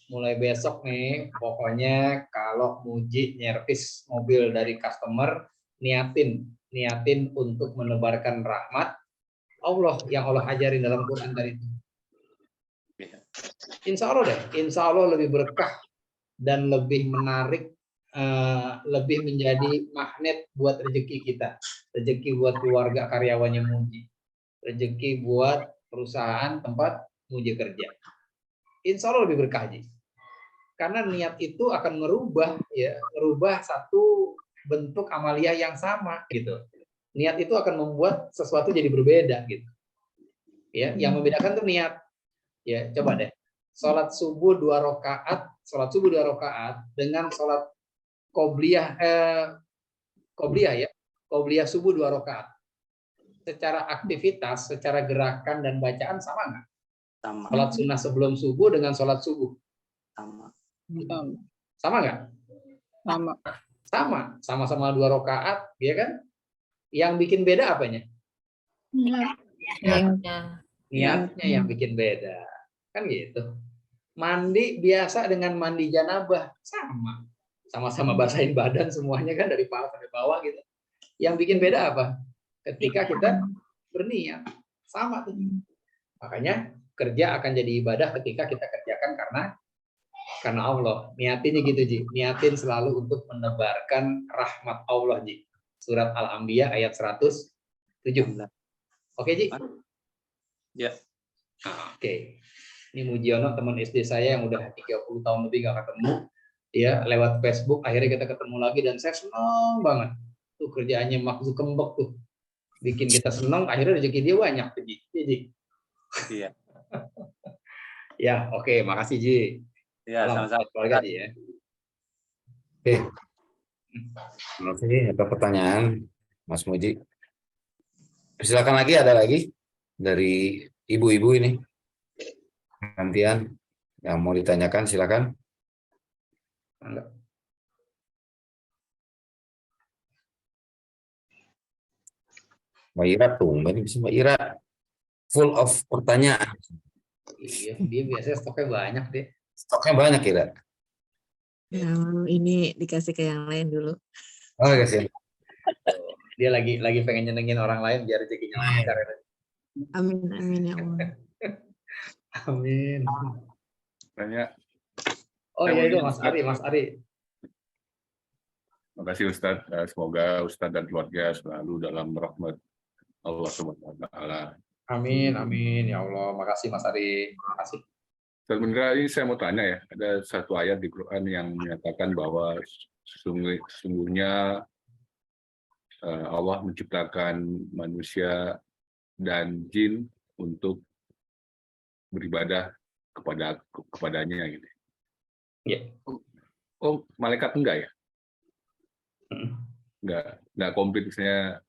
Mulai besok nih, pokoknya kalau muji nyervis mobil dari customer, niatin untuk menebarkan rahmat Allah yang Allah ajarin dalam Quran tadi itu. Insya Allah deh, insya Allah lebih berkah dan lebih menarik, lebih menjadi magnet buat rezeki kita, rezeki buat keluarga karyawannya muji, rezeki buat perusahaan tempat muji kerja. Insya Allah lebih berkah, Ji. Karena niat itu akan merubah satu bentuk amaliyah yang sama gitu. Niat itu akan membuat sesuatu jadi berbeda gitu. Ya, yang membedakan tuh niat. Ya, coba deh. Salat subuh 2 rakaat dengan salat qobliyah qobliyah subuh 2 rakaat. Secara aktivitas, secara gerakan dan bacaan sama nggak? Sama. Salat sunnah sebelum subuh dengan salat subuh. Sama nggak? Sama-sama 2 rakaat, ya kan? Yang bikin beda apanya? Niatnya yang bikin beda, kan gitu. Mandi biasa dengan mandi janabah sama-sama basahin badan semuanya kan dari kepala sampai bawah gitu. Yang bikin beda apa? Ketika kita berniat, sama tuh. Makanya kerja akan jadi ibadah ketika kita kerjakan karena Allah. Niatinnya gitu, Ji. Niatin selalu untuk menebarkan rahmat Allah, Ji. Surat Al-Anbiya ayat 107. Oke, Ji? Ya. Oke. Ini Mujiono, teman SD saya yang udah 30 tahun lebih gak ketemu. Ya, lewat Facebook akhirnya kita ketemu lagi dan saya senang banget. Tuh kerjaannya Mark Zuckerberg tuh. Bikin kita senang, akhirnya rezeki dia banyak, Ji. Iya. Ya, oke, makasih, Ji. Ya, sama-sama. Keluarga, Ji, ya. Oke. Terima kasih atas pertanyaan, Mas Muji. Silakan lagi, ada lagi dari ibu-ibu ini. Gantian yang mau ditanyakan, silakan. Mbak Ira tuh, Mbak Ira full of pertanyaan. Iya, dia biasanya stoknya banyak deh. Stoknya banyak, Ira. Ini dikasih ke yang lain dulu. Oh, kasih. Dia lagi pengen nyenengin orang lain biar rezekinya lancar. Amin, amin ya Allah. Amin. Banyak. Oh iya itu Mas Ari. Terima kasih Ustadz. Semoga Ustadz dan keluarga selalu dalam rahmat Allah Subhanahu wa taala. Amin, amin ya Allah. Makasih Mas Ari. Makasih. Sebenarnya saya mau tanya ya, ada satu ayat di Quran yang menyatakan bahwa sesungguhnya Allah menciptakan manusia dan jin untuk beribadah kepadanya gitu. Ya. Oh, malaikat enggak ya? Enggak komplit, misalnya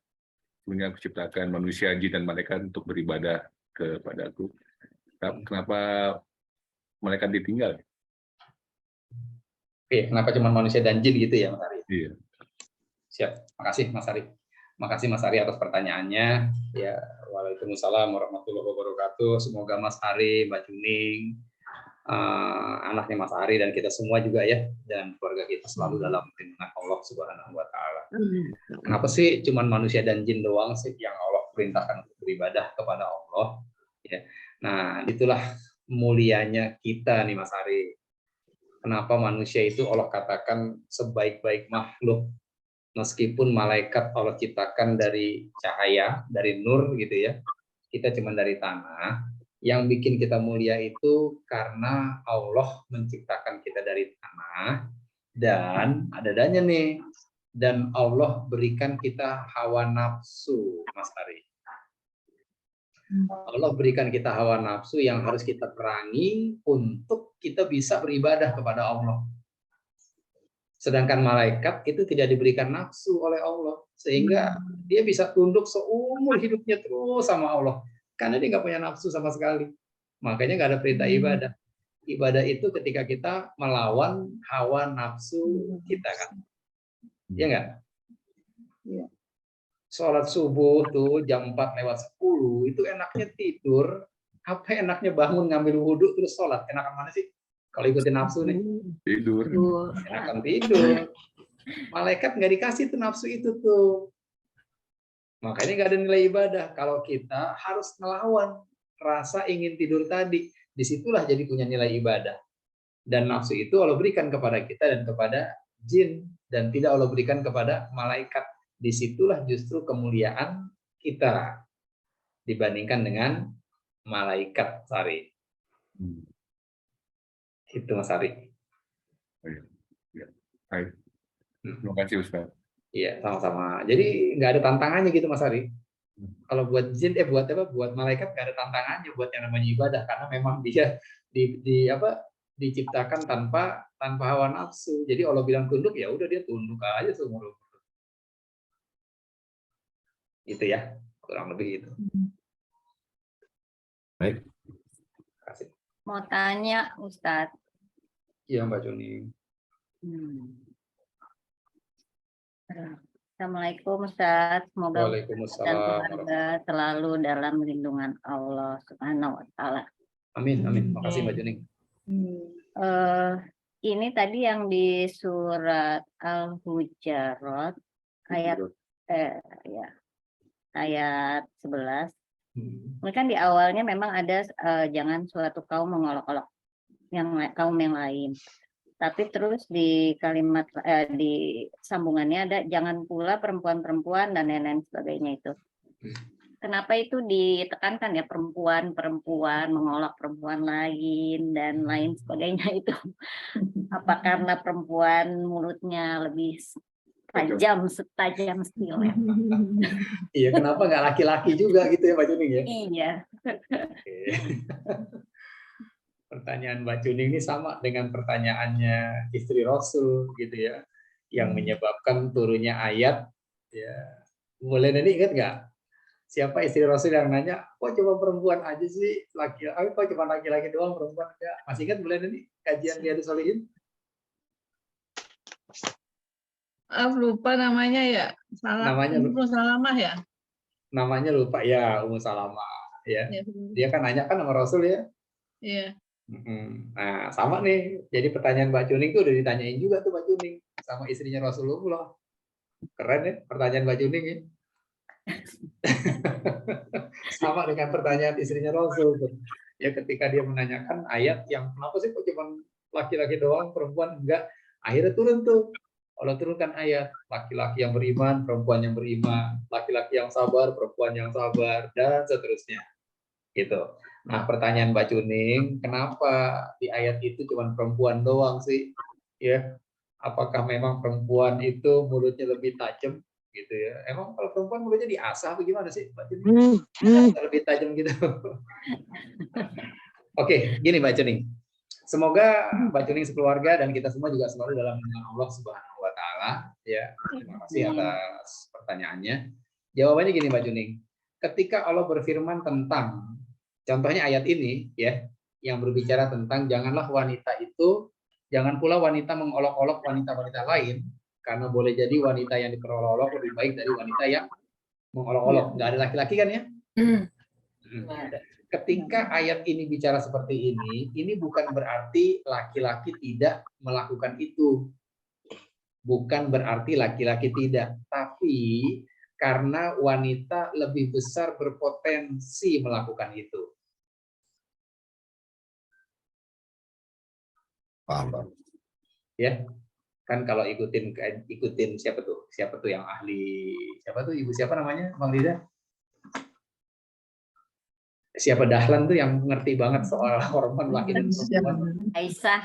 punya menciptakan manusia, jin dan malaikat untuk beribadah kepadaku. Kenapa malaikat ditinggal? Oke, kenapa cuma manusia dan jin gitu ya Mas Ari? Iya. Siap, makasih Mas Ari. Makasih Mas Ari atas pertanyaannya. Ya, waalaikumsalam warahmatullahi wabarakatuh. Semoga Mas Ari, Mbak Juning, anaknya Mas Ari dan kita semua juga ya, dan keluarga kita selalu dalam lindungan Allah Subhanahu wa taala. Kenapa sih cuman manusia dan jin doang sih yang Allah perintahkan untuk beribadah kepada Allah? Ya. Nah, itulah mulianya kita nih Mas Ari. Kenapa manusia itu Allah katakan sebaik-baik makhluk, meskipun malaikat Allah ciptakan dari cahaya, dari nur gitu ya, kita cuma dari tanah. Yang bikin kita mulia itu karena Allah menciptakan kita dari tanah, dan ada adanya nih, dan Allah berikan kita hawa nafsu Mas Ari. Allah berikan kita hawa nafsu yang harus kita perangi untuk kita bisa beribadah kepada Allah. Sedangkan malaikat itu tidak diberikan nafsu oleh Allah, sehingga dia bisa tunduk seumur hidupnya terus sama Allah, karena dia nggak punya nafsu sama sekali. Makanya nggak ada perintah ibadah. Ibadah itu ketika kita melawan hawa nafsu kita, kan? Iya nggak? Iya. Sholat subuh tuh jam 4:10 itu enaknya tidur, apa enaknya bangun ngambil wudhu terus sholat? Enakan mana sih? Kalau ikutin nafsu nih, Tidur. enakan tidur. Malaikat nggak dikasih tuh nafsu itu tuh. Makanya nggak ada nilai ibadah. Kalau kita harus melawan rasa ingin tidur tadi, disitulah jadi punya nilai ibadah. Dan nafsu itu Allah berikan kepada kita dan kepada jin, dan tidak Allah berikan kepada malaikat. Disitulah justru kemuliaan kita dibandingkan dengan malaikat, Sari. Itu Mas Ari. Baik. Terima kasih Ustaz. Iya, sama-sama. Jadi nggak ada tantangannya gitu Mas Ari. Kalau buat jin, buat malaikat nggak ada tantangannya buat yang namanya ibadah, karena memang dia diciptakan tanpa hawa nafsu. Jadi Allah bilang tunduk, ya udah dia tunduk aja seumur hidup. Itu ya, kurang lebih itu. Baik. Kasih. Mau tanya Ustadz. Iya Mbak Juni. Assalamualaikum Ustadz. Semoga Waalaikumsalam. dan keluarga selalu dalam lindungan Allah Subhanahu wa Ta'ala. Amin, amin. Makasih Mbak Juni. Ini tadi yang di surat Al-Hujurat ayat 11. Ini kan di awalnya memang ada jangan suatu kaum mengolok-olok kaum yang lain. Tapi terus di kalimat di sambungannya ada jangan pula perempuan-perempuan dan lain-lain sebagainya itu. Kenapa itu ditekankan ya perempuan mengolok perempuan lain dan lain sebagainya itu? Apa karena perempuan mulutnya lebih setajam steel ya? Iya, kenapa nggak laki-laki juga gitu ya Mbak Juning ya? Iya. Pertanyaan Mbak Juning ini sama dengan pertanyaannya istri Rasul gitu ya, yang menyebabkan turunnya ayat. Ya, boleh nanti ingat nggak? Siapa istri Rasul yang nanya, kok cuma perempuan aja sih, kok cuma laki-laki doang, perempuan enggak? Masih ingat boleh nanti kajian Riyadhus Shalihin? Lupa namanya ya. Namanya Ummu Salamah ya. Namanya lupa ya, Ummu Salamah ya. Ya. Dia kan nanya kan sama Rasul ya. Iya. Nah, sama nih. Jadi pertanyaan Mbak Juning itu udah ditanyain juga tuh Mbak Juning sama istrinya Rasulullah. Keren ya pertanyaan Mbak Juning ya. Sama dengan pertanyaan istrinya Rasul tuh. Ya ketika dia menanyakan ayat yang kenapa sih kok cuma laki-laki doang, perempuan enggak. Akhirnya turun tuh. Allah turunkan ayat laki-laki yang beriman, perempuan yang beriman, laki-laki yang sabar, perempuan yang sabar, dan seterusnya. Gitu. Nah, pertanyaan Mbak Juning, kenapa di ayat itu cuma perempuan doang sih? Ya, apakah memang perempuan itu mulutnya lebih tajam gitu ya? Emang kalau perempuan mulutnya diasah apa gimana sih Mbak Juning? Lebih tajam gitu. Oke, gini Mbak Juning. Semoga Mbak Juning sekeluarga dan kita semua juga selalu dalam lindungan Allah Subhanahu wa Ta'ala. Ya, terima kasih atas pertanyaannya. Jawabannya gini Mbak Juning. Ketika Allah berfirman tentang contohnya ayat ini ya, yang berbicara tentang jangan pula wanita mengolok-olok wanita-wanita lain, karena boleh jadi wanita yang diperolok-olok lebih baik dari wanita yang mengolok-olok. Nggak ada laki-laki kan ya? Ketika ayat ini bicara seperti ini bukan berarti laki-laki tidak melakukan itu. Bukan berarti laki-laki tidak, tapi karena wanita lebih besar berpotensi melakukan itu. Paham. Ya, kan kalau ikutin siapa tuh yang ahli, ibu siapa namanya Bang Liza? Siapa Dahlan tuh yang ngerti banget soal hormon laki dan perempuan? Aisyah.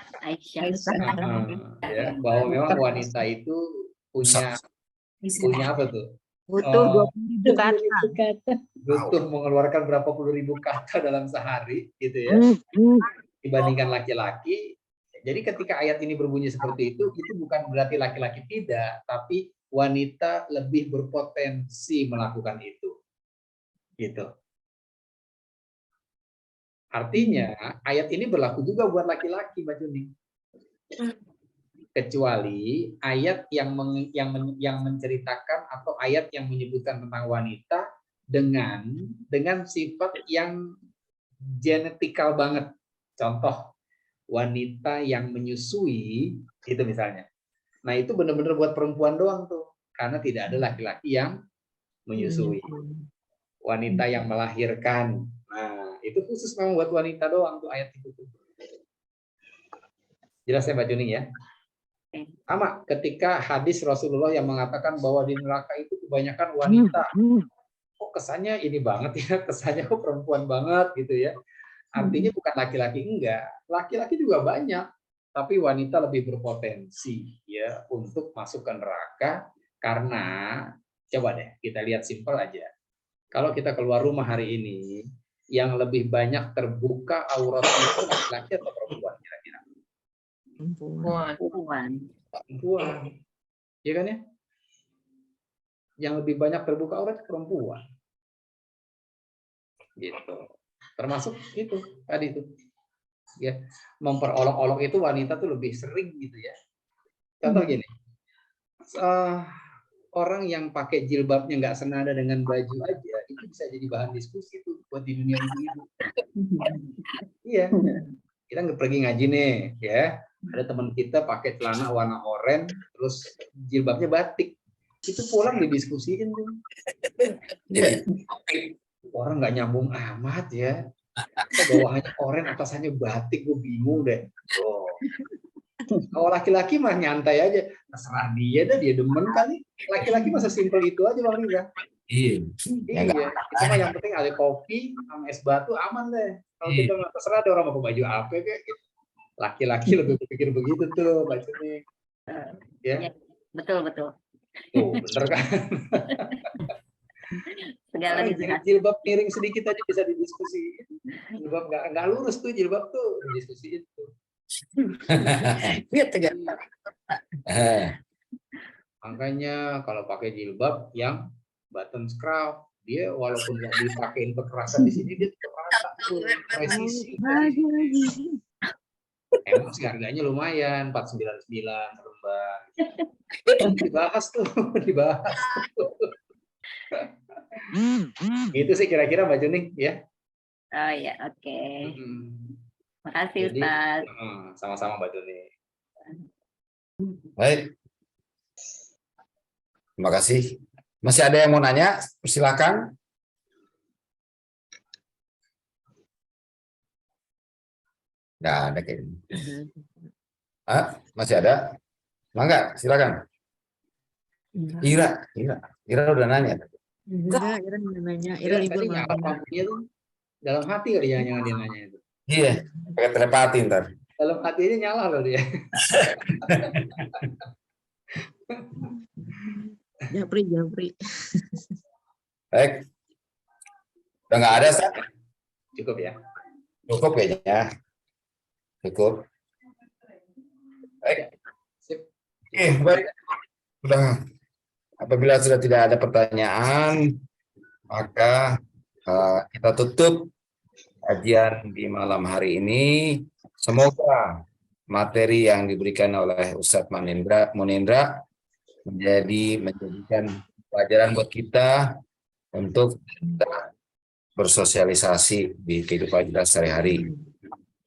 Ya, bahwa memang wanita itu punya apa tuh? Butuh 20.000 kata. Butuh mengeluarkan berapa puluh ribu kata dalam sehari gitu ya. Dibandingkan laki-laki, Jadi ketika ayat ini berbunyi seperti itu bukan berarti laki-laki tidak, tapi wanita lebih berpotensi melakukan itu. Gitu. Artinya ayat ini berlaku juga buat laki-laki, Mbak Juni. Kecuali ayat yang menceritakan atau ayat yang menyebutkan tentang wanita dengan sifat yang genetikal banget. Contoh, wanita yang menyusui itu misalnya. Nah, itu benar-benar buat perempuan doang tuh, karena tidak ada laki-laki yang menyusui. Wanita yang melahirkan. Nah, itu khusus memang buat wanita doang tuh ayat itu tuh. Jelas ya Mbak Juni ya? Sama ketika hadis Rasulullah yang mengatakan bahwa di neraka itu kebanyakan wanita. Kok kesannya ini banget ya, kesannya kok perempuan banget gitu ya. Artinya bukan laki-laki, enggak. Laki-laki juga banyak, tapi wanita lebih berpotensi ya untuk masuk ke neraka karena coba deh kita lihat simpel aja. Kalau kita keluar rumah hari ini, yang lebih banyak terbuka auratnya itu laki-laki atau perempuan kira-kira? Perempuan. Iya kan ya? Yang lebih banyak terbuka aurat perempuan. Gitu. Termasuk itu tadi itu. Ya, memperolok-olok itu wanita tuh lebih sering gitu ya. Contoh gini. Orang yang pakai jilbabnya nggak senada dengan baju aja, itu bisa jadi bahan diskusi tuh buat di dunia ibu-ibu. Iya. Kita nggak pergi ngaji nih, ya. Ada teman kita pakai celana warna oranye, terus jilbabnya batik. Itu pulang didiskusiin tuh. Orang nggak nyambung amat ya. Bawahnya oranye, atasannya batik, gue bingung deh. Oh. Kalau laki-laki mah nyantai aja, terserah dia dah, dia demen kali. Laki-laki masa simpel itu aja Bang Riza. Iya. Cuma yang penting ada kopi sama es batu aman deh. Kalau kita nggak terserah ada orang mau baju apa kayak gitu. Laki-laki lebih berpikir begitu tuh bajunya. Ya. Betul. Tuh bener kan? Segala jilbab miring sedikit aja bisa didiskusiin. Jilbab nggak lurus tuh jilbab tuh didiskusiin tuh. Makanya kalau pakai jilbab yang button scrub, dia walaupun nggak dipakein kekerasan di sini dia tetap rata tuh presisi. Emang sih harganya lumayan 499 lembar. Dibahas tuh. Itu sih kira-kira Mbak Juning ya. Oh ya, oke. Makasih Ustaz. Sama-sama Mbak Juning. Baik. Terima kasih. Masih ada yang mau nanya? Silakan. Nggak ada kayaknya. Masih ada? Mangga, silakan. Ira udah nanya. Ira nanya. Ira libur malam. Dalam hati kali jangan dia nanya itu. Iya, pakai telepati ntar. Dalam hati ini nyala loh dia. Japri. Baik. Udah nggak ada, Ustaz? Cukup ya? Cukup kayaknya. Cukup. Baik. Baik. Udah. Apabila sudah tidak ada pertanyaan, maka kita tutup kajian di malam hari ini. Semoga materi yang diberikan oleh Ustadz Munindra menjadikan pelajaran buat kita untuk kita bersosialisasi di kehidupan kita sehari-hari.